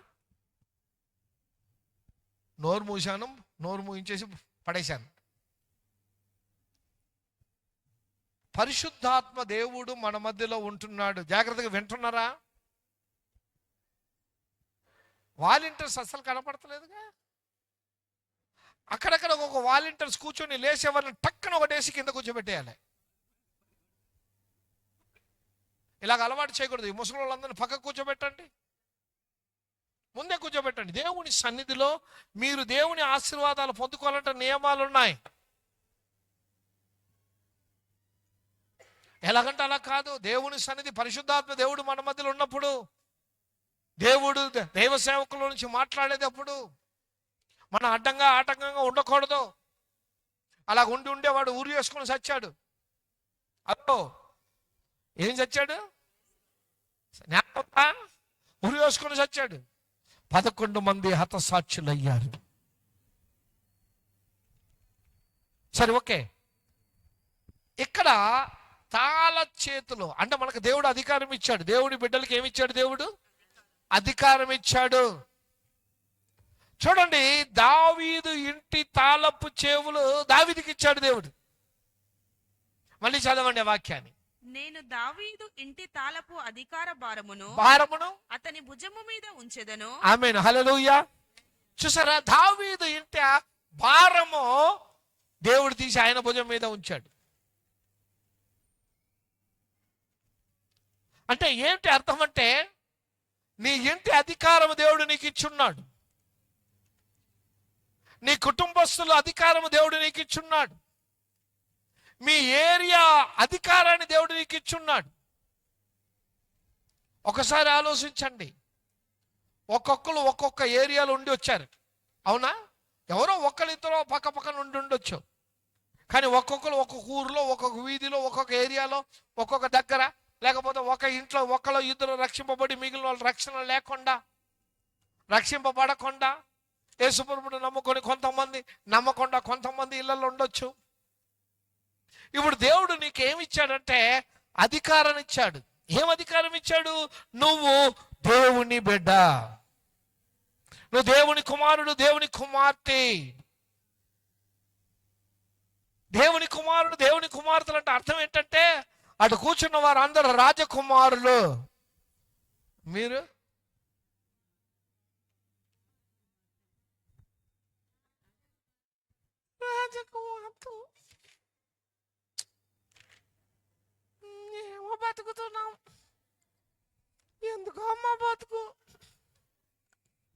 నోరు మూసాను, నోరు మూయించేసి పడేశాను. పరిశుద్ధాత్మ దేవుడు మన మధ్యలో ఉంటున్నాడు. జాగ్రత్తగా వింటున్నారా? వాలంటీర్స్ అస్సలు కనపడతలేదుగా. అక్కడక్కడ ఒక వాలంటీర్స్ కూర్చొని లేచేవారిని టక్కన ఒకటేసి కింద కూర్చోబెట్టేయాలి. ఇలాగ అలవాటు చేయకూడదు. ఈ ముసలి వాళ్ళందరినీ పక్కకు కూర్చోబెట్టండి, ముందే కూర్చోబెట్టండి. దేవుని సన్నిధిలో మీరు దేవుని ఆశీర్వాదాలు పొందుకోవాలంటే నియమాలు ఉన్నాయి. ఎలాగంటే అలా కాదు. దేవుని సన్నిధి పరిశుద్ధాత్మ దేవుడు మన మధ్యలో ఉన్నప్పుడు, దేవుడు దైవ సేవకుల నుంచి మాట్లాడేటప్పుడు మన ఆటంకంగా ఉండకూడదు. అలా ఉండేవాడు ఊరు వేసుకొని చచ్చాడు. అదో ఏం చచ్చాడు? ఊరు వేసుకొని చచ్చాడు. 11 మంది హతసాక్షులు అయ్యారు. సరే, ఓకే. ఇక్కడ తాళ చేతులు అంటే మనకు దేవుడు అధికారం ఇచ్చాడు. దేవుడి బిడ్డలకి ఏమి ఇచ్చాడు? దేవుడు అధికారం ఇచ్చాడు. చూడండి, దావీదు ఇంటి తాళపు చెవులు దావీదుకి ఇచ్చాడు దేవుడు. మళ్ళీ చదవండి ఆ వాక్యాన్ని. నేను దావీదు ఇంటి తాళపు అధికార భారమును అతని భుజము మీద ఉంచెదను. ఆమేన్, హల్లెలూయా. చూసారా, దావీదు ఇంటి భారము దేవుడు తీసి ఆయన భుజం మీద ఉంచాడు. అంటే ఏంటి అర్థం? అంటే నీ ఇంటి అధికారం దేవుడు నీకు ఇచ్చున్నాడు. నీ కుటుంబస్తుల అధికారం దేవుడు నీకు ఇచ్చున్నాడు. మీ ఏరియా అధికారాన్ని దేవుడు నీకు ఇచ్చున్నాడు. ఒకసారి ఆలోచించండి. ఒక్కొక్కరు ఒక్కొక్క ఏరియాలో ఉండి వచ్చారు, అవునా? ఎవరో ఒక్కరిద్దరో పక్క పక్కన ఉండొచ్చు. కానీ ఒక్కొక్కరు ఒక్కొక్క ఊరిలో, ఒక్కొక్క వీధిలో, ఒక్కొక్క ఏరియాలో, ఒక్కొక్క దగ్గర, లేకపోతే ఒక ఇంట్లో ఒకళ్ళు ఇద్దరు రక్షింపబడి మిగిలిన వాళ్ళు రక్షణ లేకుండా, రక్షింపబడకుండా, యేసుప్రభువుని నమ్ముకొని కొంతమంది నమ్మకుండా కొంతమంది ఇళ్లలో ఉండొచ్చు. ఇప్పుడు దేవుడు నీకేమి ఇచ్చాడంటే అధికారం ఇచ్చాడు. ఏం అధికారం ఇచ్చాడు? నువ్వు దేవుని బిడ్డ, నువ్వు దేవుని కుమారుడు, దేవుని కుమార్తె. దేవుని కుమారుడు, దేవుని కుమార్తెలు అంటే అర్థం ఏంటంటే అటు కూర్చున్న వారు అందరూ రాజకుమారులు. మీరు రాజకుమార్తె. ఏమో బతుకుతున్నాం, ఎందుకో అమ్మ బతుకు.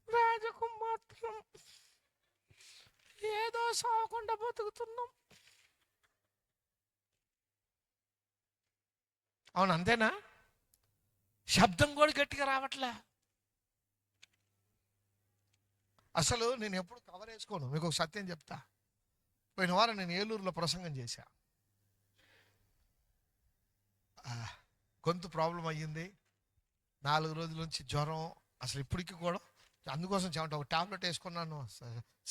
రాజకుమార్తెం ఏదో సాగకుండా బతుకుతున్నాం. అవును, అంతేనా? శబ్దం కూడా గట్టిగా రావట్లే. అసలు నేను ఎప్పుడు కవర్ వేసుకోను. మీకు ఒక సత్యం చెప్తా. పోయిన వారం నేను ఏలూరులో ప్రసంగం చేశా. గొంతు ప్రాబ్లం అయ్యింది, 4 రోజుల నుంచి జ్వరం, అసలు ఇప్పటికీ కూడా. అందుకోసం చెమట ఒక టాబ్లెట్ వేసుకున్నాను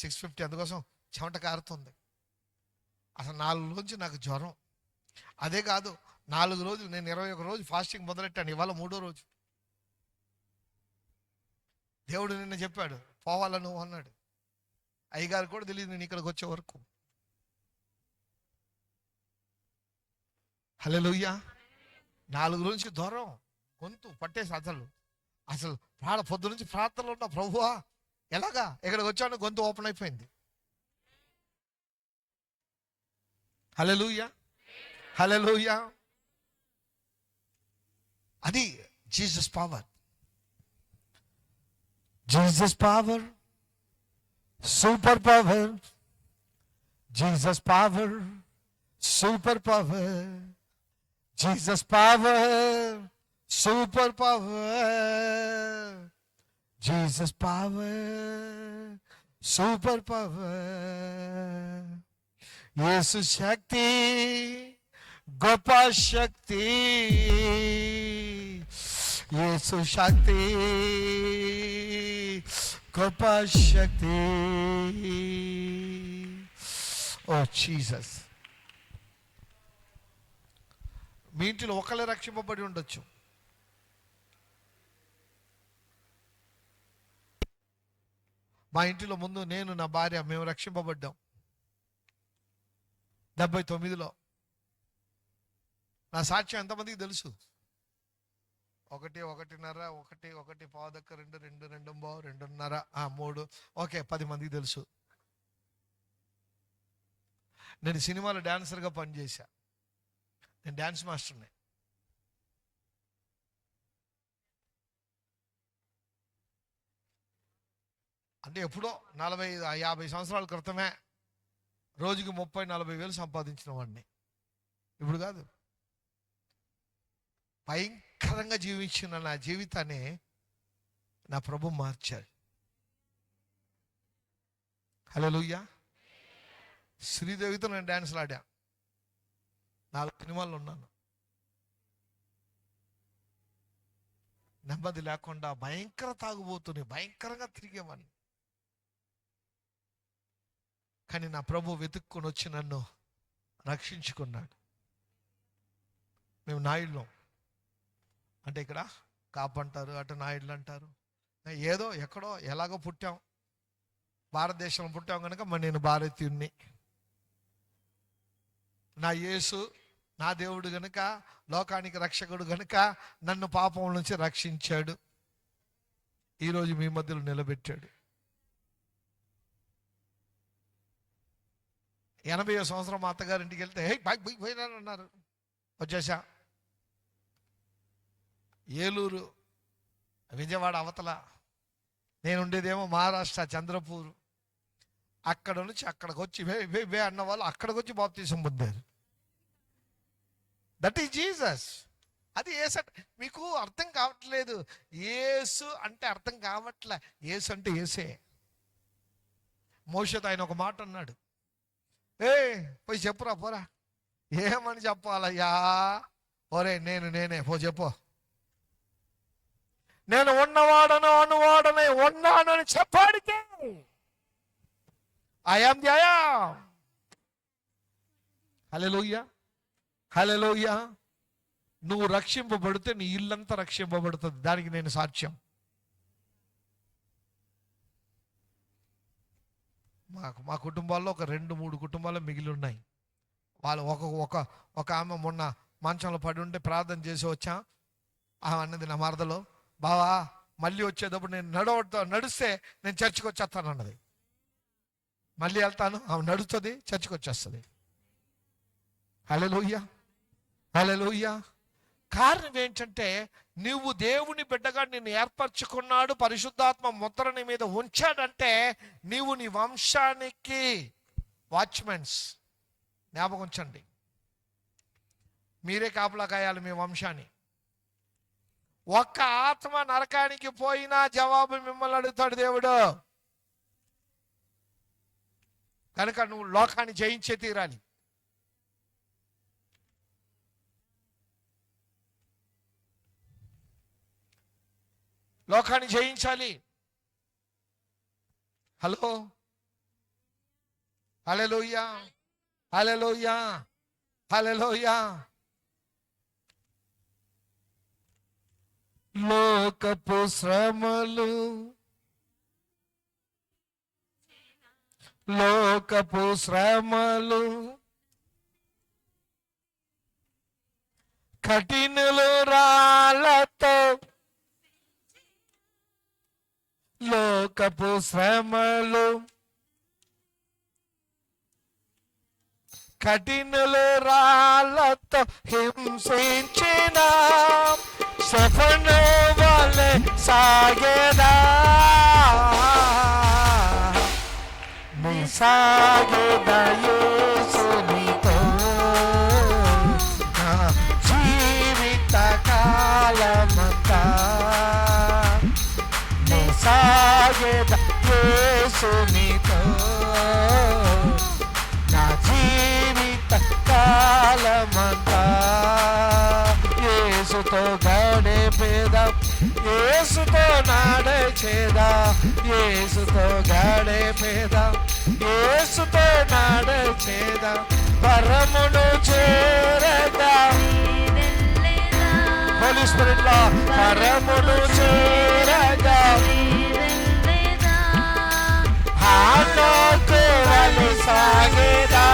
650, అందుకోసం చెమట కారుతుంది. అసలు 4 రోజుల నుంచి నాకు జ్వరం. అదే కాదు, 4 రోజులు నేను 21 రోజు ఫాస్టింగ్ మొదలెట్టాను. ఇవాళ 3వ రోజు. దేవుడు నిన్న చెప్పాడు పోవాలా నువ్వు అన్నాడు. అయ్యగారు కూడా తెలియదు నేను ఇక్కడికి వచ్చే వరకు. హల్లెలూయా. 4 రోజు నుంచి జ్వరం, గొంతు పట్టేసి అసలు పొద్దు నుంచి ప్రార్థనలో ఉన్న ప్రభువా ఎలాగా ఇక్కడికి వచ్చాను, గొంతు ఓపెన్ అయిపోయింది. హల్లెలూయా, హల్లెలూయా. అది Jesus power. Jesus power, super power. Jesus power, super power. Jesus power, super power. Jesus power, super power. Yesu శక్తి, గొప్ప శక్తి. యేసు శక్తి, గొప్ప శక్తి. ఓ జీసస్. మీ ఇంటిలో ఒకళ్ళే రక్షింపబడి ఉండొచ్చు. మా ఇంటిలో ముందు నేను, నా భార్య, మేము రక్షింపబడ్డాం 79లో. నా సాక్ష్యం ఎంతమందికి తెలుసు? 1, 1:30, 1, 1 పాదక్క, 2, 2, 2 బావు, 2:30, 3, ఓకే 10 మందికి తెలుసు. నేను సినిమాలో డాన్సర్గా పనిచేశా. నేను డాన్స్ మాస్టర్ని. అంటే ఎప్పుడో 40-50 సంవత్సరాల క్రితమే రోజుకి 30-40 వేలు సంపాదించిన వాడిని. ఇప్పుడు కాదు. భయంకరంగా జీవించిన నా జీవితాన్ని నా ప్రభు మార్చాడు. హల్లెలూయా. శ్రీదేవితో నేను డాన్స్లు ఆడా. 4 సినిమాల్లో ఉన్నాను. నెమ్మది లేకుండా భయంకర తాగుబోతుని, భయంకరంగా తిరిగేవాడిని. కానీ నా ప్రభు వెతుక్కొని వచ్చి నన్ను రక్షించుకున్నాడు. మేము నాయుళ్ళం. అంటే ఇక్కడ కాపు అంటారు, అటు నాయుళ్ళు అంటారు. ఏదో ఎక్కడో ఎలాగో పుట్టాం, భారతదేశంలో పుట్టాం కనుక మరి నేను భారతీయుణ్ణి. నా యేసు నా దేవుడు గనుక, లోకానికి రక్షకుడు గనుక నన్ను పాపం నుంచి రక్షించాడు. ఈరోజు మీ మధ్యలో నిలబెట్టాడు. 80వ సంవత్సరం మా అత్తగారింటికి వెళ్తే హే బాయ్ పోయినారన్నారు. వచ్చేసా. ఏలూరు, విజయవాడ అవతల. నేను ఉండేదేమో మహారాష్ట్ర, చంద్రపూర్. అక్కడ నుంచి అక్కడికి వచ్చి వే అన్న వాళ్ళు అక్కడికి వచ్చి బాప్తిసం పొందారు. That is Jesus. అది యేసు. మీకు అర్థం కావట్లేదు. యేసు అంటే అర్థం కావట్లే. యేసు అంటే యేసే. మోషేతో ఆయన ఒక మాట అన్నాడు, పోయి చెప్పురా పోరా. ఏమని చెప్పాలయ్యా? ఓరే నేనే పో చెప్పు. నేను ఉన్నవాడను అనువాడనే ఉన్నానని చెప్పాడికే ఐయామ్ ది ఐయామ్. హల్లెలూయా, హల్లెలూయా. నువ్వు రక్షింపబడితే నీ ఇల్లంతా రక్షింపబడుతుంది. దానికి నేను సాక్ష్యం. మా కుటుంబాల్లో ఒక 2-3 కుటుంబాలు మిగిలి ఉన్నాయి. వాళ్ళు ఒక ఆమె మొన్న మంచంలో పడి ఉంటే ప్రార్థన చేసి వచ్చా. ఆమె అన్నది నా మరదలో, బావా మళ్ళీ వచ్చేటప్పుడు నేను నడిస్తే నేను చర్చికి వచ్చేస్తాను అన్నది. మళ్ళీ వెళ్తాను, ఆమె నడుస్తుంది, చర్చికి వచ్చేస్తుంది. హల్లెలూయా, హల్లెలూయా. కారణం ఏంటంటే నువ్వు దేవుని బిడ్డగా నిన్ను ఏర్పరచుకున్నాడు, పరిశుద్ధాత్మ ముద్ర నీ మీద ఉంచాడంటే నీవు నీ వంశానికి వాచ్మెన్స్. జ్ఞాపకం ఉంచండి, మీరే కాపలా కాయాలి మీ వంశాన్ని. ఒక్క ఆత్మ నరకానికి పోయినా జవాబు మిమ్మల్ని అడుగుతాడు దేవుడు. కనుక నువ్వు లోకాన్ని జయించే తీరాలి. లోకాన్ని జయించాలి. హలో, హల్లెలూయా, హల్లెలూయా, హల్లెలూయా. లోకపు శ్రమలు, లోకపు శ్రమలు, కఠినలు రాళ్ళతో, లోకపు శ్రమలు, కఠినలు రాళ్ళతో హింసించిన శఫను వలె సాగేదా, నీ సాగేదా యేసునితో నా జీవిత కాలమంతా, నీ సాగేదా యేసునితో నా జీవిత కాలమంతా. యేసుతో గడిపేదాం, యేసుతో నడిచేదాం, యేసుతో గడిపేదాం, యేసుతో నడిచేదాం, పరమును చేరదాం. హోలీ స్పిరిట్ లో పరమును చేరదాం, హానోకు వలె సాగేదా.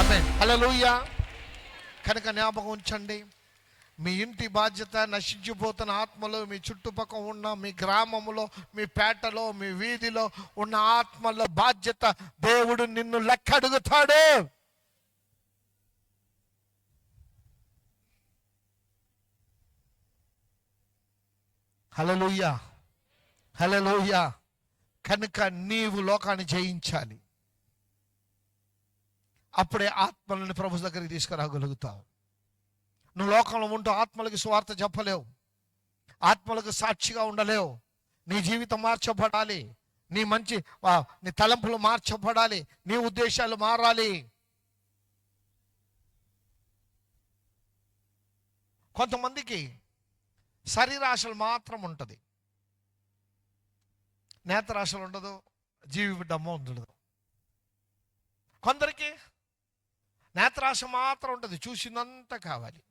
ఆమేన్, హల్లెలూయా. కనుక జ్ఞాపకం ఉంచండి, మీ ఇంటి బాధ్యత నశించిపోతున్న ఆత్మలో, మీ చుట్టుపక్కల ఉన్న మీ గ్రామంలో, మీ పేటలో, మీ వీధిలో ఉన్న ఆత్మల బాధ్యత దేవుడు నిన్ను లెక్క అడుగుతాడు. హల్లెలూయా, హల్లెలూయా. కనుక నీవు లోకాన్ని జయించాలి. అప్పుడే ఆత్మలను ప్రభు దగ్గరికి తీసుకురాగలుగుతావు. నువ్వు లోకంలో ఉంటూ ఆత్మలకు సువార్త చెప్పలేవు, ఆత్మలకు సాక్షిగా ఉండలేవు. నీ జీవితం మార్చబడాలి, నీ నీ తలంపులు మార్చబడాలి, నీ ఉద్దేశాలు మారాలి. కొంతమందికి శరీరాశలు మాత్రం ఉంటుంది, నేత్రాశలు ఉండదు, జీవి బిడ్డమ్మ ఉండదు. కొందరికి నేత్రాశ మాత్రం ఉంటుంది, చూసిందంతా కావాలి.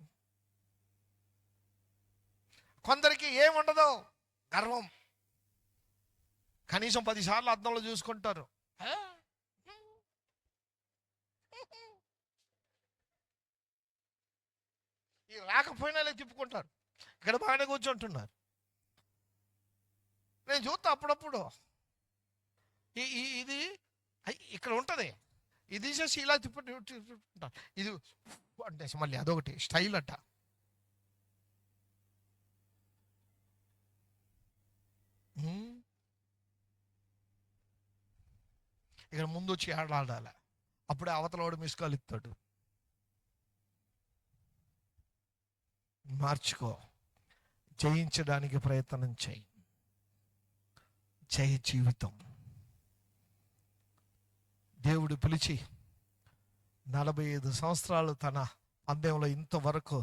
కొందరికి ఏముండదు, గర్వం. కనీసం 10 సార్లు అద్దంలో చూసుకుంటారు. ఈ రాకపోయినా తిప్పుకుంటారు. ఇక్కడ బాగానే కూర్చుంటున్నారు. నేను చూస్తా అప్పుడప్పుడు, ఇది ఇక్కడ ఉంటుంది, ఇది తీసేసి ఇలా తిప్పుకుంటారు. ఇది అంటే మళ్ళీ అదొకటి స్టైల్ అట్ట. ఇక్కడ ముందు వచ్చి ఆడాలి, అప్పుడే అవతలవాడు మిస్కాల్ ఇస్తాడు. మార్చుకో, జయించడానికి ప్రయత్నం చేయి. జయ జీవితం. దేవుడు పిలిచి 45 సంవత్సరాలు తన పందెంలో ఇంతవరకు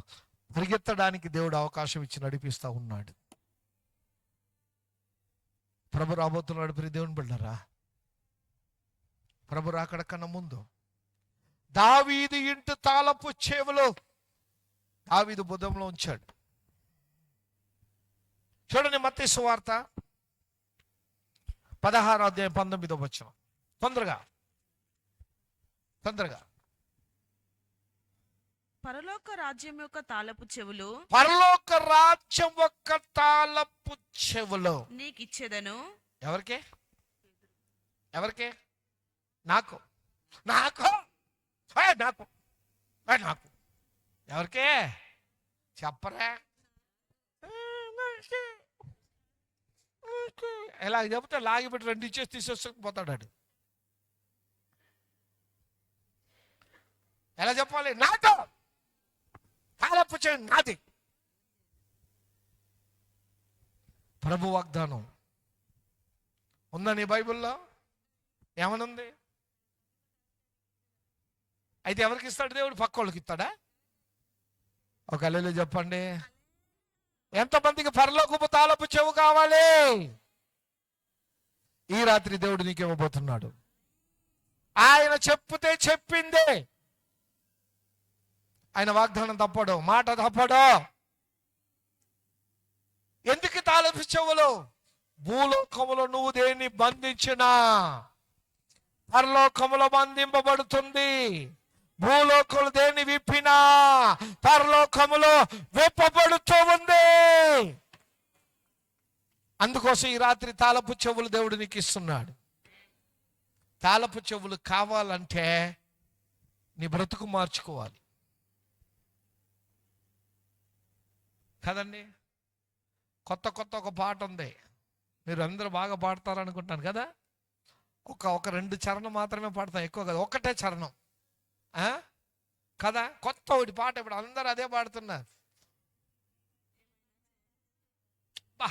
పరిగెత్తడానికి దేవుడు అవకాశం ఇచ్చి నడిపిస్తూ ఉన్నాడు. ప్రభు రాబోతున్నాడు. ప్రియ దేవుని బిడ్డలారా, ప్రభు రాకడ కన్నా ముందు దావీదు ఇంటి తాళపు చెవులో దావీదు బుధంలో ఉంచాడు. చూడండి, మత్తయి సువార్త 16వ అధ్యాయం 19వ వచనం. తొందరగా. పరలోక రాజ్యం యొక్క తాళపు చెవులు, పరలోక రాజ్యం యొక్క తాళపు చెవులు నీకు ఇచ్చేదను. ఎవరికి? నాకు. నాకు నాకు నాకు ఎవరికే చెప్పరా? ఎలా చెప్తే లాగిపెట్టి 2 ఇచ్చేసి తీసేసుకుని పోతాడు. ఎలా చెప్పాలి? నాతో తాళపు చెవి నాది. ప్రభు వాగ్దానం ఉందా నీ బైబిల్లో? ఏమనుంది? అయితే ఎవరికి ఇస్తాడు దేవుడు? పక్క వాళ్ళకి ఇస్తాడా? ఒక హల్లెలూయా చెప్పండి. ఎంతమందికి పరలోకపు తాళపు చెవు కావాలి? ఈ రాత్రి దేవుడు నీకు ఇవ్వబోతున్నాడు. ఆయన చెప్తే చెప్పిందే. ఆయన వాగ్దానం తప్పడు, మాట తప్పడు. ఎందుకు తాళపు చెవులు? భూలోకములో నువ్వు దేన్ని బంధించినా పరలోకములో బంధింపబడుతుంది. భూలోకములు దేన్ని విప్పినా పరలోకములో విప్పబడుతూ ఉంది. అందుకోసం ఈ రాత్రి తాళపు చెవులు దేవుడు నీకు ఇస్తున్నాడు. తాళపు చెవులు కావాలంటే నీ బ్రతుకు మార్చుకోవాలి కదండి. కొత్త ఒక పాట ఉంది, మీరు అందరూ బాగా పాడతారనుకుంటాను కదా. ఒక 2 చరణం మాత్రమే పాడతాం, ఎక్కువ కదా, ఒకటే చరణం కదా. కొత్త ఒకటి పాట ఇప్పుడు అందరూ అదే పాడుతున్నారు. బా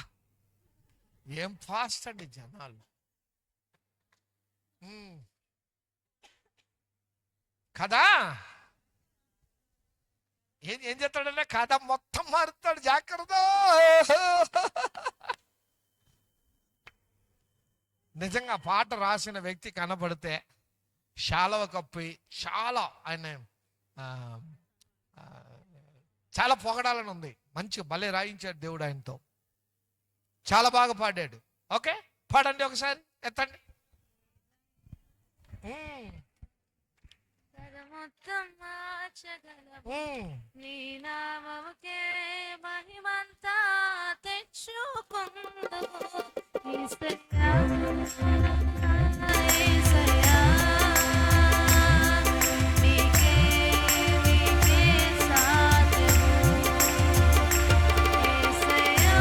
ఏం ఫాస్ట్ అండి జనాలు కదా. ఏం చేస్తాడంటే కథ మొత్తం మారుతాడు, జాగ్రత్త. నిజంగా పాట రాసిన వ్యక్తి కనబడితే శాలవ కప్పి ఆయన చాలా పొగడాలని ఉంది. మంచి భలే రాయించాడు దేవుడు ఆయనతో. చాలా బాగా పాడాడు. ఓకే, పాడండి ఒకసారి, ఎత్తండి. మొత్తం మార్చగలవు నీ నామముకే మహిమంతా తెచ్చుకుందువు. యేసయ్యా, యేసయ్యా, నీకే సాధ్యము. యేసయ్యా,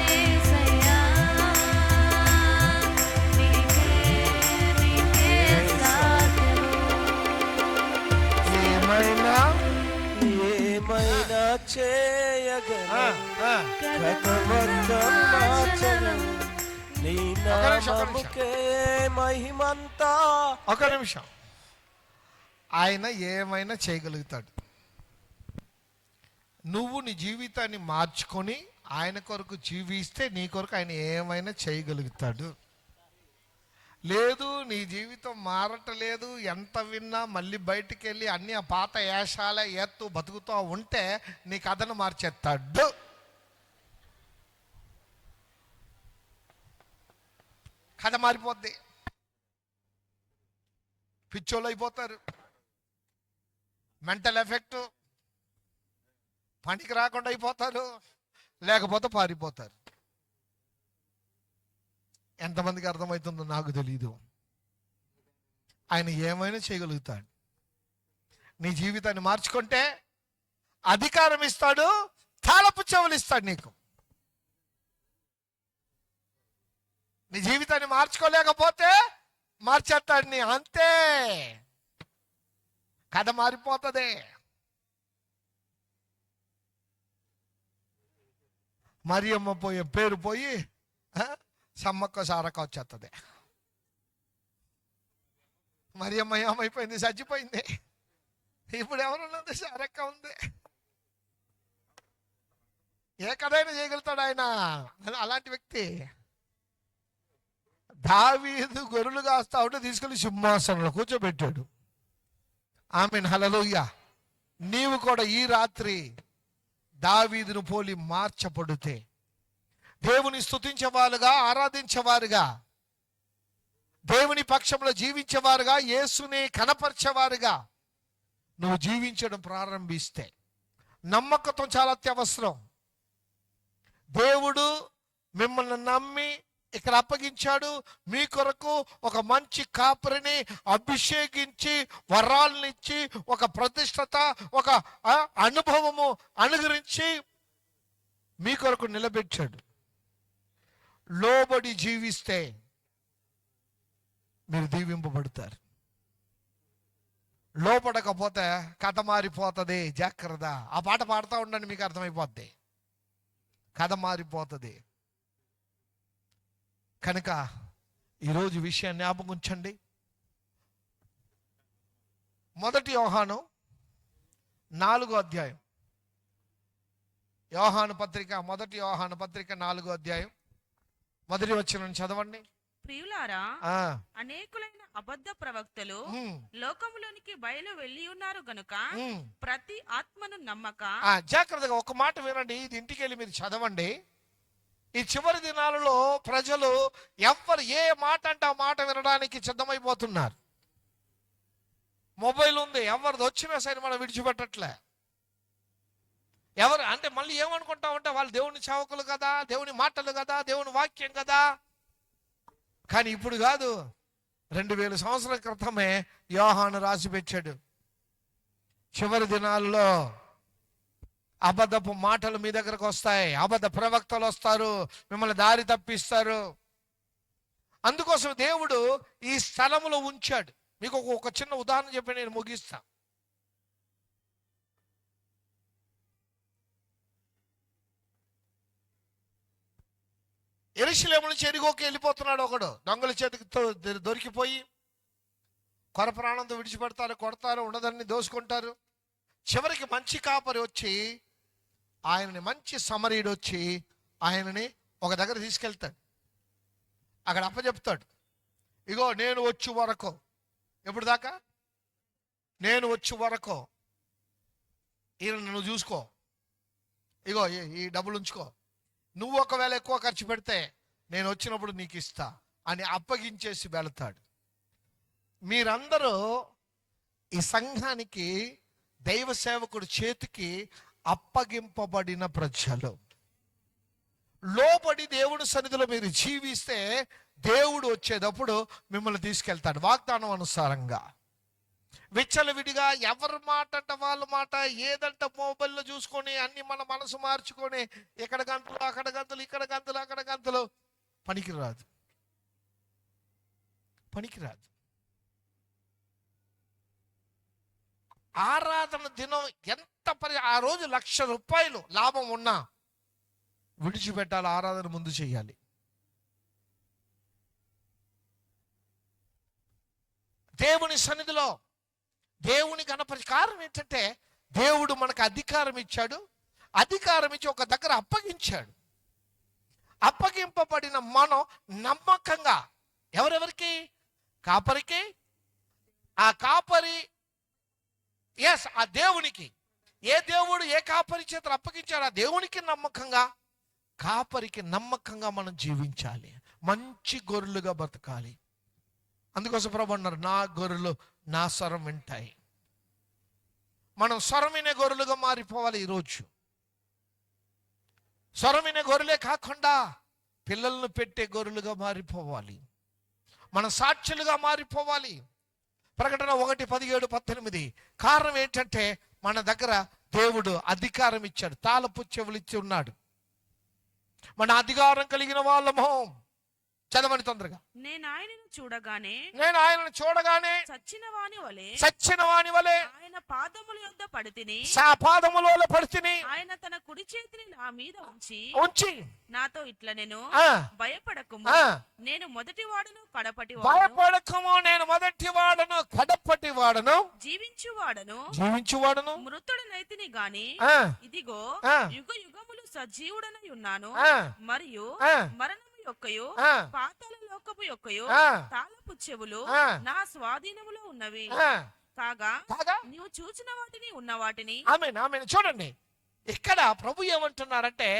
యేసయ్యా, నీకే సాధ్యము. ఏమైనా మహిమంతా. ఒక నిమిషం. ఆయన ఏమైనా చేయగలుగుతాడు. నువ్వు నీ జీవితాన్ని మార్చుకొని ఆయన కొరకు జీవిస్తే నీ కొరకు ఆయన ఏమైనా చేయగలుగుతాడు. లేదు, నీ జీవితం మారటలేదు, ఎంత విన్నా మళ్ళీ బయటికి వెళ్ళి అన్ని ఆ పాత ఏషాల ఎత్తు బతుకుతూ ఉంటే నీ కథను మార్చేస్తాడు. కథ మారిపోద్ది, పిచ్చోళ్ళు అయిపోతారు, మెంటల్ ఎఫెక్ట్, పనికి రాకుండా అయిపోతారు, లేకపోతే పారిపోతారు. ఎంతమందికి అర్థమవుతుందో నాకు తెలీదు. ఆయన ఏమైనా చేయగలుగుతాడు. నీ జీవితాన్ని మార్చుకుంటే అధికారం ఇస్తాడు, తాళపు చెవులు ఇస్తాడు నీకు. నీ జీవితాన్ని మార్చుకోలేకపోతే మార్చేస్తాడు నీ, అంతే. కథ మారిపోతుంది. మరియమ్మ పేరు పోయి సమ్మక్క సారక్క వచ్చేస్తుంది. మరియమ్మ ఏమైపోయింది? చచ్చిపోయింది. ఇప్పుడు ఎవరున్నది? సారక్క ఉంది. ఏ కథైనా చేయగలుగుతాడు ఆయన, అలాంటి వ్యక్తి. దావీదు గొర్రెలు కాస్తా ఉంటే తీసుకెళ్ళి సింహాసనంలో కూర్చోబెట్టాడు. ఆమేన్, హల్లెలూయా. నీవు కూడా ఈ రాత్రి దావీదును పోలి మార్చబడితే, దేవుని స్తుతించేవారుగా, ఆరాధించేవారుగా, దేవుని పక్షంలో జీవించేవారుగా, యేసుని కనపరిచేవారుగా నువ్వు జీవించడం ప్రారంభిస్తే, నమ్మకత్వం చాలా అత్యవసరం. దేవుడు మిమ్మల్ని నమ్మి ఇక్కడ అప్పగించాడు. మీ కొరకు ఒక మంచి కాపరిని అభిషేకించి, వరాలనిచ్చి, ఒక ప్రతిష్టత, ఒక అనుభవము అనుగ్రహించి మీ కొరకు నిలబెట్టాడు. లోబడి జీవిస్తే మీరు దీవింపబడతారు. లోపడకపోతే కథ మారిపోతుంది, జాగ్రత్త. ఆ పాట పాడుతూ ఉండండి, మీకు అర్థమైపోద్ది. కథ మారిపోతుంది. కనుక ఈరోజు విషయాన్ని జ్ఞాపకం ఉంచండి. 1 యోహాను 4వ అధ్యాయం యోహాను పత్రిక, మొదటి యోహాను పత్రిక 4వ అధ్యాయం మొదటి వచనం చదవండి. ప్రియులారా, ఆ, అనేకులైన అబద్ధ ప్రవక్తలు ఉమ్, లోకములోనికి బయలు వెళ్ళి ఉన్నారు గనుక ఉమ్. ప్రతి ఆత్మను నమ్మక. జాగ్రత్తగా ఒక మాట వినండి, ఇది ఇంటికి వెళ్ళి మీరు చదవండి. ఈ చివరి దినాలలో ప్రజలు ఎవరు ఏ మాట అంటే ఆ మాట వినడానికి సిద్ధమైపోతున్నారు. మొబైల్ ఉంది, ఎవరిది వచ్చినా సరే మనం విడిచిపెట్టట్లే. ఎవరు అంటే మళ్ళీ ఏమనుకుంటామంటే వాళ్ళు దేవుని సేవకులు కదా, దేవుని మాటలు కదా, దేవుని వాక్యం కదా. కానీ ఇప్పుడు కాదు, 2000 సంవత్సరాల క్రితమే యోహాను రాసి పెట్టాడు, చివరి దినాల్లో అబద్ధపు మాటలు మీ దగ్గరకు వస్తాయి, అబద్ధ ప్రవక్తలు వస్తారు, మిమ్మల్ని దారి తప్పిస్తారు. అందుకోసం దేవుడు ఈ స్థలములో ఉంచాడు. మీకు ఒక చిన్న ఉదాహరణ చెప్పి నేను ముగిస్తా. యెరూషలేము నుంచి ఎరిగోకి వెళ్ళిపోతున్నాడు ఒకడు, దొంగల చేతికి దొరికిపోయి కొర ప్రాణంతో విడిచిపెడతారు, కొడతారు, ఉన్నదాన్ని దోసుకుంటారు. చివరికి మంచి కాపరి వచ్చి ఆయనని, మంచి సమరీయుడు వచ్చి ఆయనని ఒక దగ్గర తీసుకెళ్తాడు. అక్కడ అప్పచెప్తాడు, ఇగో నేను వచ్చి వరకు, ఎప్పుడు దాకా? నేను వచ్చి వరకు ఈయన నువ్వు చూసుకో, ఇగో ఈ డబ్బులు ఉంచుకో, నువ్వు ఒకవేళ ఎక్కువ ఖర్చు పెడితే నేను వచ్చినప్పుడు నీకు ఇస్తా అని అప్పగించేసి వెళతాడు. మీరందరూ ఈ సంఘానికి, దైవ సేవకుడి చేతికి అప్పగింపబడిన ప్రజలు. లోబడి దేవుని సన్నిధిలో మీరు జీవిస్తే దేవుడు వచ్చేటప్పుడు మిమ్మల్ని తీసుకెళ్తాడు వాగ్దానం అనుసారంగా. విచ్చలవిడిగా ఎవరి మాట అంటే వాళ్ళ మాట, ఏదంటే మొబైల్లో చూసుకొని అన్ని మన మనసు మార్చుకొని ఇక్కడ గంతులు, అక్కడ గంతులు, ఇక్కడ గంతులు, అక్కడ గంతులు, పనికిరాదు, పనికిరాదు. ఆరాధన దినం ఎంత ఆ రోజు 1,00,000 రూపాయలు లాభం ఉన్నా విడిచిపెట్టాలి, ఆరాధన ముందు చేయాలి. దేవుని సన్నిధిలో దేవుని గణపతి కారణం ఏంటంటే దేవుడు మనకు అధికారం ఇచ్చాడు, అధికారం ఇచ్చి ఒక దగ్గర అప్పగించాడు. అప్పగింపబడిన మనం నమ్మకంగా, ఎవరెవరికి? కాపరికి, ఆ కాపరి, ఎస్ ఆ దేవునికి, ఏ దేవుడు ఏ కాపరి చేతులు అప్పగించాడు ఆ దేవునికి నమ్మకంగా, కాపరికి నమ్మకంగా మనం జీవించాలి, మంచి గొర్రెలుగా బతకాలి. అందుకోసం ప్రభు అన్నారు, నా గొర్రెలు నా స్వరం వింటాయి. మనం స్వరం వినే గొర్రెలుగా మారిపోవాలి. ఈరోజు స్వరం వినే గొర్రెలే కాకుండా పిల్లలను పెట్టే గొర్రెలుగా మారిపోవాలి. మనం సాక్షులుగా మారిపోవాలి. ప్రకటన 1:17-18. కారణం ఏంటంటే మన దగ్గర దేవుడు అధికారం ఇచ్చాడు, తాళపు చెవులు ఇచ్చి ఉన్నాడు. మన అధికారం కలిగిన వాళ్ళము. చదవండి తొందరగా. నేను ఆయనను చూడగానే చచ్చిన వాని వలె ఆయన పాదముల యొద్ద పడితిని. పాదములలో పడితిని. ఆయన తన కుడి చేతిని నా మీద ఉంచి నాతో ఇట్లా, నేను భయపడకుము, నేను మొదటి వాడను కడపటి భయపడకము, నేను మొదటి వాడను కడపటి వాడను, జీవించువాడను, మృతుడనైతిని గాని ఇదిగో యుగ యుగములు సజీవుడనై ఉన్నాను, మరియు మరణము యొక్కయు పాతాళ లోకము యొక్కయు తాళపు చెవులు నా స్వాధీనములో ఉన్నవి. కాగా నీవు చూచిన వాటిని ఉన్న వాటిని. ఆమేన్. చూడండి, ఇక్కడ ప్రభు ఏమంటున్నారంటే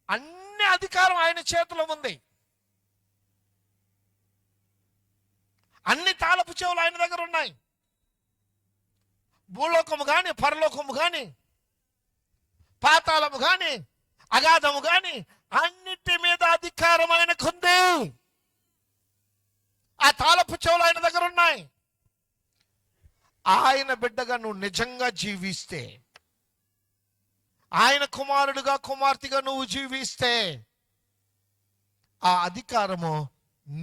అన్ని అధికారం ఆయన చేతిలో ఉంది. అన్ని తాళపు చెవులు ఆయన దగ్గర ఉన్నాయి. భూలోకము గాని, పరలోకము గాని, పాతాళము గాని, అగాధము గాని, అన్నిటి మీద అధికారం ఆయనకుంది. ఆ తాళపు చెవులు ఆయన దగ్గర ఉన్నాయి. ఆయన బిడ్డగా నువ్వు నిజంగా జీవిస్తే, ఆయన కుమారుడుగా కుమార్తెగా నువ్వు జీవిస్తే ఆ అధికారము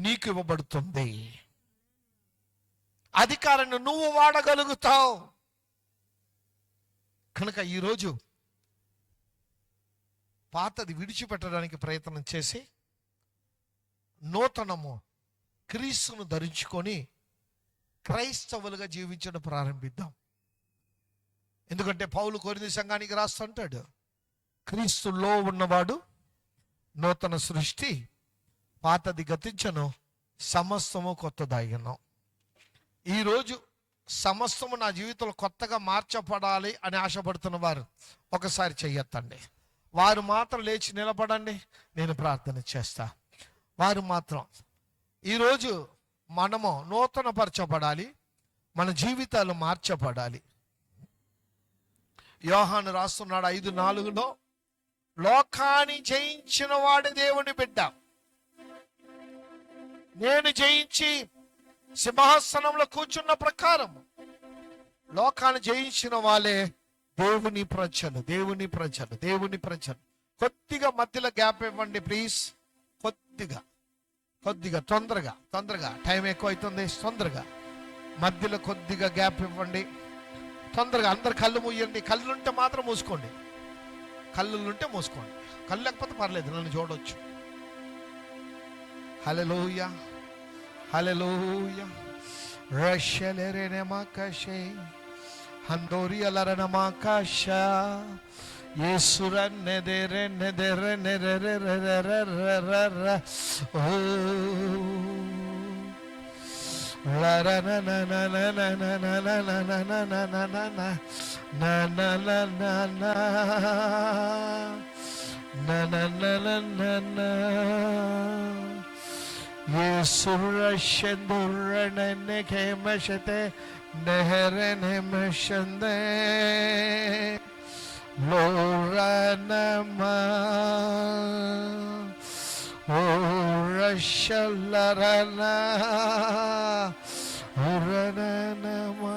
నీకు ఇవ్వబడుతుంది. అధికారాన్ని నువ్వు వాడగలుగుతావు. కనుక ఈరోజు పాతది విడిచిపెట్టడానికి ప్రయత్నం చేసి నూతనము క్రీస్తును ధరించుకొని క్రైస్తవులుగా జీవించడం ప్రారంభిద్దాం. ఎందుకంటే పౌలు కొరింథీ సంఘానికి రాస్తుంటాడు, క్రీస్తులో ఉన్నవాడు నూతన సృష్టి, పాతది గతించను, సమస్తము కొత్తదాయను. ఈరోజు సమస్తము నా జీవితంలో కొత్తగా మార్చబడాలి అని ఆశపడుతున్న వారు ఒకసారి చెయ్యొద్దండి. వారు మాత్రం లేచి నిలబడండి, నేను ప్రార్థన చేస్తా. వారు మాత్రం ఈరోజు మనము నూతన పరచబడాలి, మన జీవితాలు మార్చబడాలి. యోహాను రాస్తున్నాడు 5:4, లోకాన్ని జయించిన వాడి దేవుని బిడ్డ, నేను జయించి సింహాసనంలో కూర్చున్న ప్రకారం లోకాన్ని జయించిన వాళ్ళే దేవుని ప్రజలు, దేవుని ప్రజలు, దేవుని ప్రజలు. కొద్దిగా మధ్యలో గ్యాప్ ఇవ్వండి ప్లీజ్, కొద్దిగా తొందరగా టైం ఎక్కువ అవుతుంది. తొందరగా మధ్యలో కొద్దిగా గ్యాప్ ఇవ్వండి. తొందరగా అందరు కళ్ళు మూయండి. కళ్ళుంటే మాత్రం మూసుకోండి, కళ్ళుంటే మూసుకోండి. కళ్ళు లేకపోతే పర్లేదు, నన్ను చూడవచ్చు. హల్లెలూయా, హల్లెలూయా. రషలెరెనమాకషే హందోరియలరనమాకష యేసురన్నెదెరెన్నెదెరెన్నెదెరెన్నెదెరెర్రర్ర ఓ Yesurashendurane kemashate neherene mashande loranama orashalarana oranama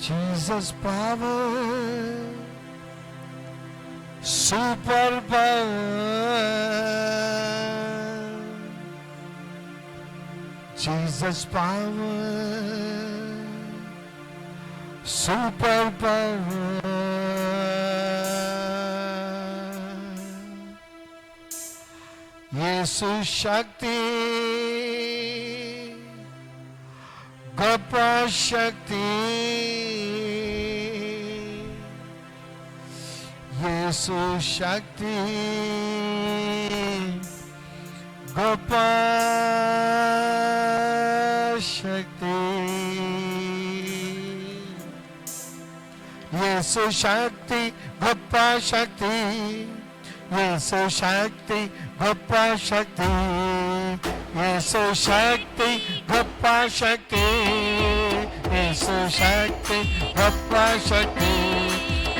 Jesus power, super power. Jesus power, super power. Yesu Shakti, Goppa Shakti. Yesu Shakti, Goppa Shakti. Yesu Shakti, Goppa Shakti. Yesu Shakti, Goppa Shakti. Yesu Shakti, Goppa Shakti. Yesu Shakti, Goppa Shakti.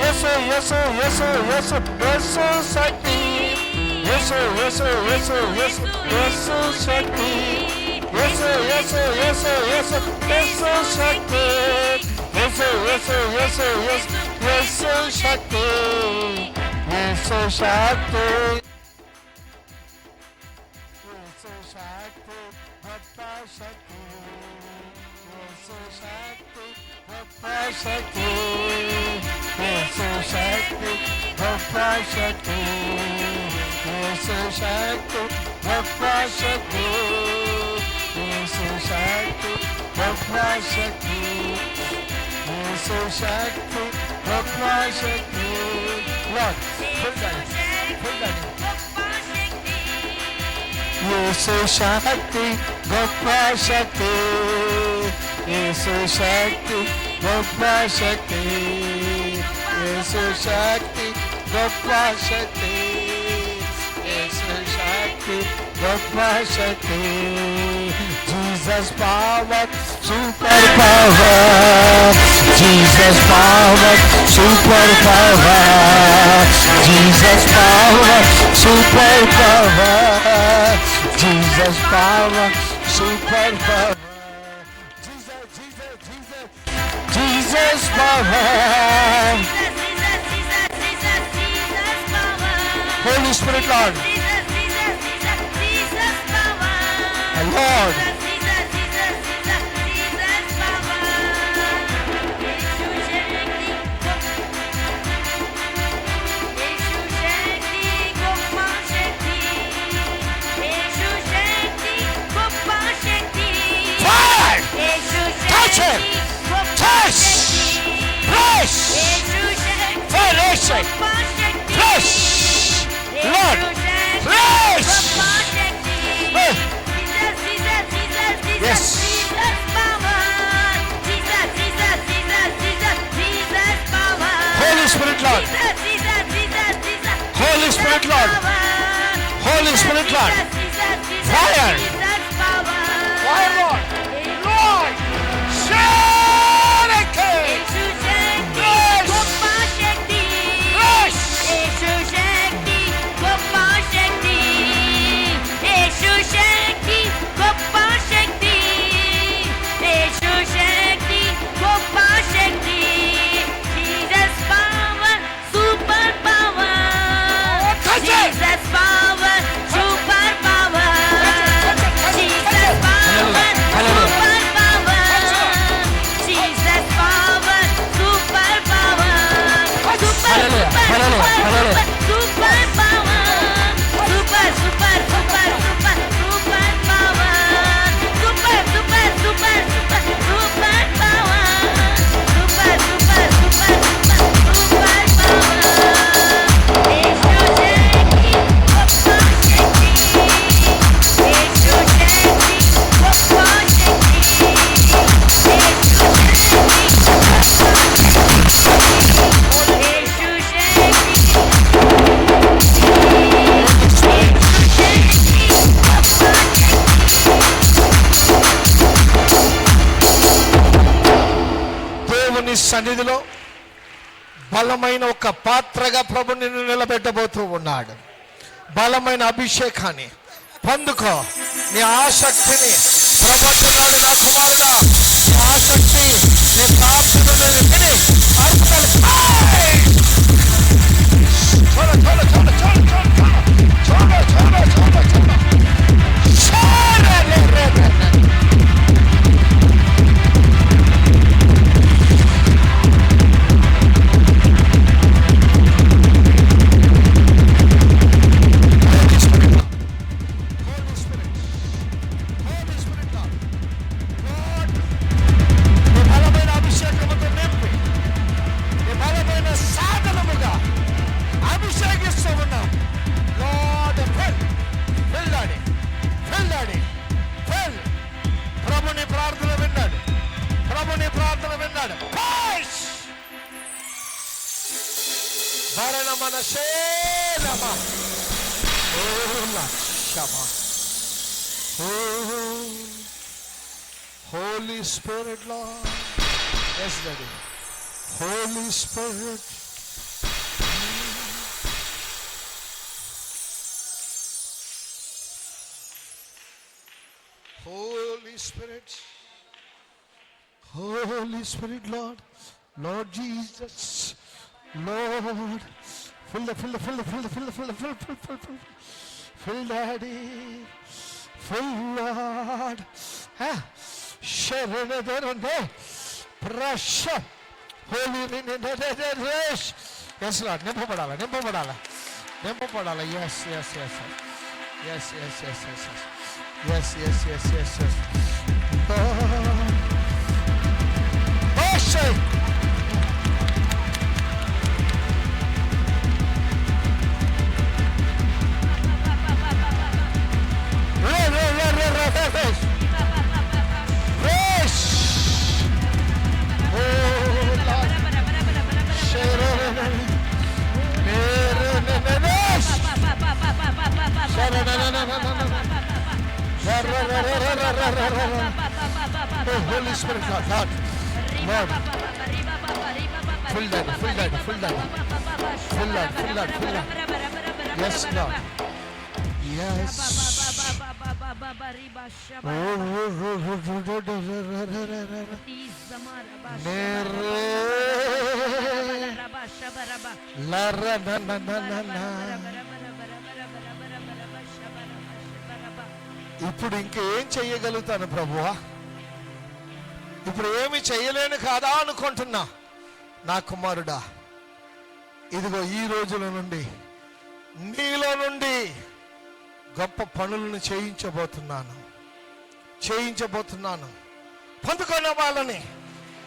Yesu, Yesu, Yesu, Yesu, Yesu Shakti. Yesu, Yesu, Yesu, Yesu, Yesu Shakti. Yesu, Yesu, Yesu, Yesu, Yesu Shakti. Yesu, Yesu, Yesu, Yesu, Yesu Shakti. Yesu Shakti. Yesu Shakti, Goppa Shakti. Yesu Shakti, Goppa Shakti. Yesu Shakti, Goppa Shakti. Yesu Shakti, Goppa Shakti. Yesu Shakti, Goppa Shakti. Yesu Shakti, Goppa Shakti. Lord, pull that. Yesu Shakti, Goppa Shakti. Yesu Shakti, Goppa Shakti. Yesu Shakti, Goppa Shakti. Yesu Shakti, Goppa Shakti. Jesus power, super power. Jesus power, super power. Jesus power, super power. Jesus power, super power. Jesus power. Holy Spirit, Lord. Lord. Yesu Shakti, Goppa Shakti. Fresh. Fresh. Lord. Fresh. Hey. Yes. Holy Spirit, Lord. Holy Spirit, Lord. Holy Spirit, Lord. Fire. Fire, Lord. Lord. Shareke. Fresh. Fresh. Jesus power, super power. Jesus power, super power. Jesus power, super power. Super, super, super, super power. Super, super, super, super, super power. Super, super, super, super, super power. Super, super, super, super, దేవుని సన్నిధిలో బలమైన ఒక పాత్రగా ప్రభు నిన్ను నిలబెట్టబోతూ ఉన్నాడు. బలమైన అభిషేకాన్ని పొందుకో. నీ ఆసక్తిని ప్రభుత్వాడు, నా కుమారుడా, నీ ఆసక్తి, నీ ప్రాప్తులను విని అర్పణలు. చూడ చూడ చూడ చూడ చూడ చూడ చూడ చూడ Holy Spirit, Lord. Yes, Daddy. Holy Spirit. Holy Spirit. Holy Spirit, Lord. Lord Jesus. Lord. Fill Daddy. Fill Lord. Pressure. Holy race. Yes, Lord. Nimpabadala. Yes. Pressure. Holy Spirit, Lord. Fill that. Yes, Lord. Yes. ఇప్పుడు ఇంకేం చెయ్యగలుగుతాను ప్రభువా? ఇప్పుడు ఏమి చెయ్యలేను కాదా అనుకుంటున్నా. నా కుమారుడా, ఇదిగో ఈ రోజుల నుండి నీలో నుండి గొప్ప పనులను చేయించబోతున్నాను. పొందుకున్న వాళ్ళని,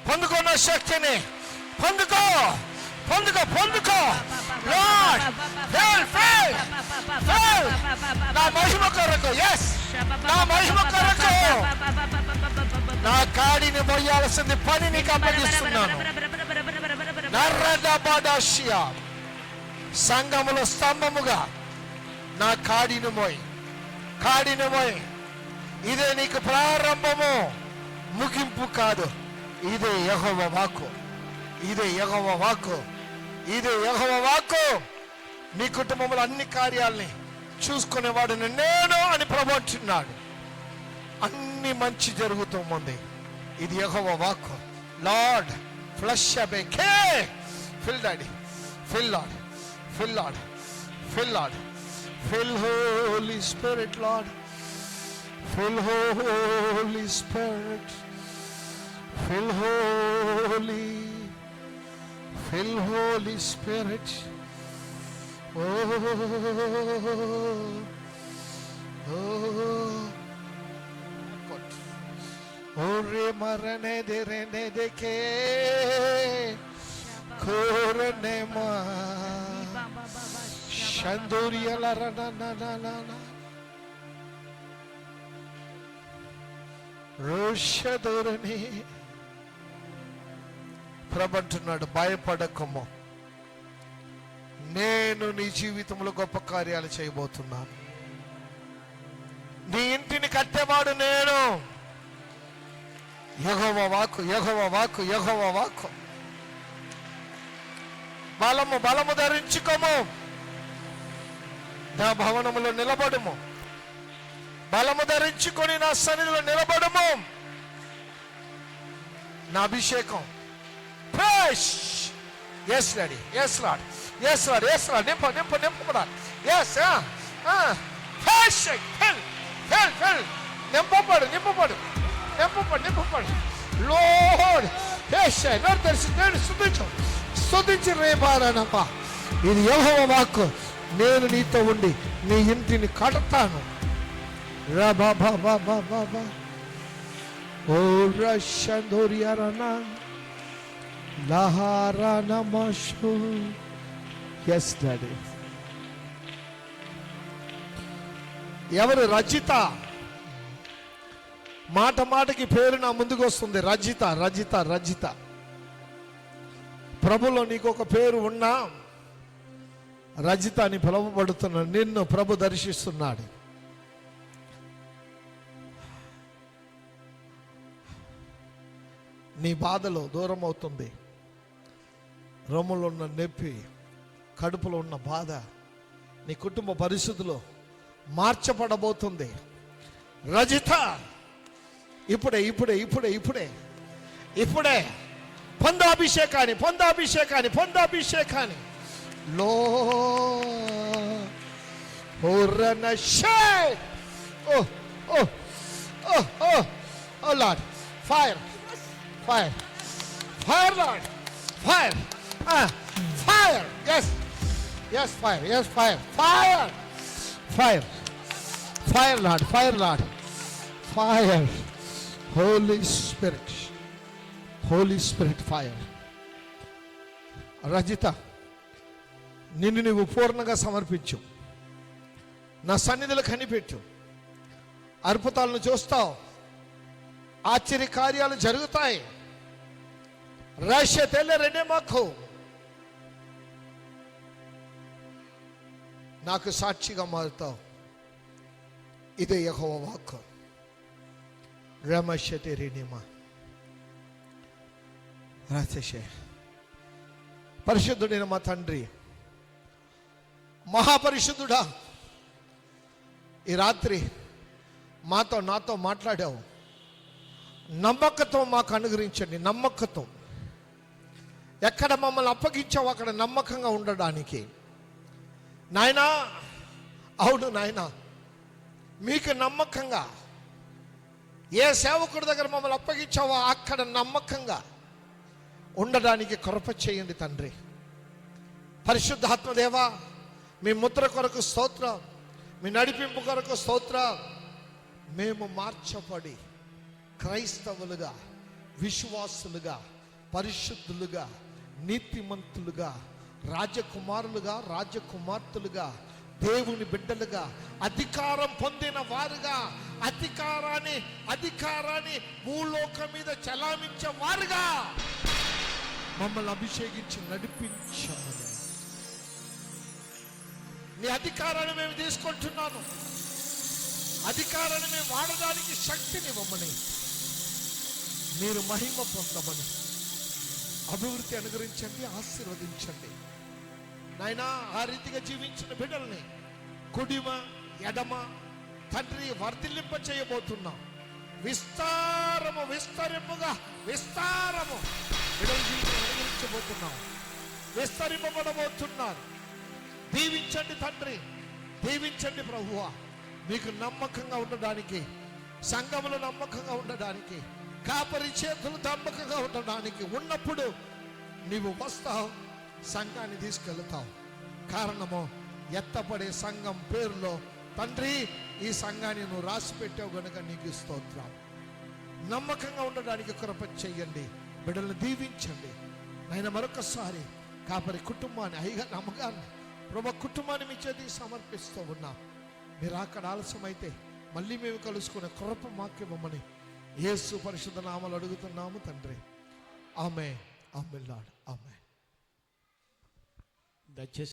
పొందుకున్న శక్తిని పొందుకో. పొందుకో పొందుకో లార్డ్ ఫిల్ ఫిల్ ఫిల్ నా మహిమ కొరకు yes నా మహిమ కొరకు నా కాడిని మోయాల్సింది పని నీకు అప్పగిస్తున్నాను నర్రదబడషియా సంఘములో స్తంభముగా నా కాడిని మోయి ఇదే నీకు ప్రారంభము ముగింపు కాదు ఇదే యెహోవా వాక్కు ఇదే యెహోవా వాక్కు నీ కుటుంబంలో అన్ని కార్యాలని చూసుకునేవాడు నేను అని ప్రభు అంటున్నాడు అన్ని మంచి జరుగుతుంది ఇది యెహోవా వాక్కు లార్డ్ ఫ్లష్ అబేకే fill daddy fill lord fill holy spirit lord fill Holy Spirit fill Holy Spirit oh God ore marane de ke korne ma shanduriya la na రోషధోరణి ప్రభంటున్నాడు భయపడకము నేను నీ జీవితంలో గొప్ప కార్యాలు చేయబోతున్నాను నీ ఇంటిని కట్టేవాడు నేను యెహోవా వాక్కు బలము ధరించుకోము నా భవనములో నిలబడుము బలము ధరించుకొని నా సన్నిధిలో నిలబడము నా అభిషేకం yes daddy yes lord నింపబడాలి yes fill నింపబడు Lord స్తుతించి రేపారానప్ప ఇది యెహోవా వాక్కు నేను నీతో ఉండి నీ ఇంటిని కడతాను Rabababababa Oh Rashandoriarana Laharana Mashu Yes Daddy ఎవరు రజిత మాటకి పేరు నా ముందుకు వస్తుంది రజిత ప్రభులో నీకు ఒక పేరు ఉన్నా రజిత అని పిలువబడుతున్నా నిన్ను ప్రభు దర్శిస్తున్నాడు నీ బాధలో దూరం అవుతుంది రొమ్ములో ఉన్న నొప్పి కడుపులో ఉన్న బాధ నీ కుటుంబ పరిస్థితుల్లో మార్చబడబోతుంది రజిత ఇప్పుడే పొందాభిషేకాన్ని లో lord fire Lord fire yes fire Lord fire Holy Spirit fire Rajitha నిన్ను నువ్వు పూర్ణంగా సమర్పించు నా సన్నిధిలో కనిపెట్టు అద్భుతాలను చూస్తావు ఆశ్చర్య కార్యాలు జరుగుతాయి రష్య తెల్లరెనే మాకు నాకు సాక్షిగా మారుతావు ఇదే యెహోవా వాక్కు రమషతే రేనిమా రాసేషే పరిశుద్ధుడైన మా తండ్రి మహాపరిశుద్ధుడా ఈ రాత్రి నాతో మాట్లాడావు నమ్మకత్వం మాకు అనుగ్రహించండి నమ్మకత్వం ఎక్కడ మమ్మల్ని అప్పగించావు అక్కడ నమ్మకంగా ఉండడానికి నాయనా అవును నాయనా మీకు నమ్మకంగా ఏ సేవకుడి దగ్గర మమ్మల్ని అప్పగించావో అక్కడ నమ్మకంగా ఉండడానికి కృప చేయండి తండ్రి పరిశుద్ధాత్మదేవా మీ ముద్ర కొరకు స్తోత్రం మీ నడిపింపు కొరకు స్తోత్రం మేము మార్చబడి క్రైస్తవులుగా విశ్వాసులుగా పరిశుద్ధులుగా నీతిమంతులుగా, రాజకుమారులుగా, రాజకుమార్తెలుగా, దేవుని బిడ్డలుగా, అధికారం పొందిన వారుగా, అధికారాన్ని భూలోకం మీద చలామించే వారుగా మమ్మల్ని అభిషేకించి నడిపించమని. నీ అధికారాన్ని మేము తీసుకుంటున్నాను. అధికారాన్ని మేము వాడడానికి శక్తినివ్వమని, మీరు మహిమ పొందమని, అభివృద్ధి అనుగ్రహించండి, ఆశీర్వదించండి నాయనా. ఆ రీతిగా జీవించిన బిడ్డల్ని కుడిమ ఎడమ తండ్రి వర్ధిల్లింప చేయబోతున్నాం. విస్తారము విస్తరింపుగా విస్తారము బిడ్డల జీవితం అనుగ్రహించబోతున్నాం. విస్తరింపబడబోతున్నారు. దీవించండి తండ్రి, దీవించండి ప్రభువా. మీకు నమ్మకంగా ఉండడానికి, సంఘములో నమ్మకంగా ఉండడానికి, కాపరి చేతులు నమ్మకంగా ఉండడానికి ఉన్నప్పుడు నీవు వస్తావు, సంఘాన్ని తీసుకెళ్తావు. కారణము ఎత్తపడే సంఘం పేరులో తండ్రి ఈ సంఘాన్ని నువ్వు రాసి పెట్టావు గనుక నీకు స్తోత్రం. నమ్మకంగా ఉండడానికి కృప చెయ్యండి. బిడ్డలను దీవించండి నాయన. మరొకసారి కాపరి కుటుంబాన్ని, అయ్యగా నమ్మకాన్ని ప్రభు కుటుంబాన్ని మీ చేతికి సమర్పిస్తూ ఉన్నాం. మీరు అక్కడ ఆలస్యమైతే మళ్ళీ మేము కలుసుకునే కృప మాకివ్వమని యేసు పరిశుద్ధ నామములో అడుగుతున్నాము తండ్రి. ఆమేన్. ఆమేన్ లార్డ్. ఆమేన్. దయచేసి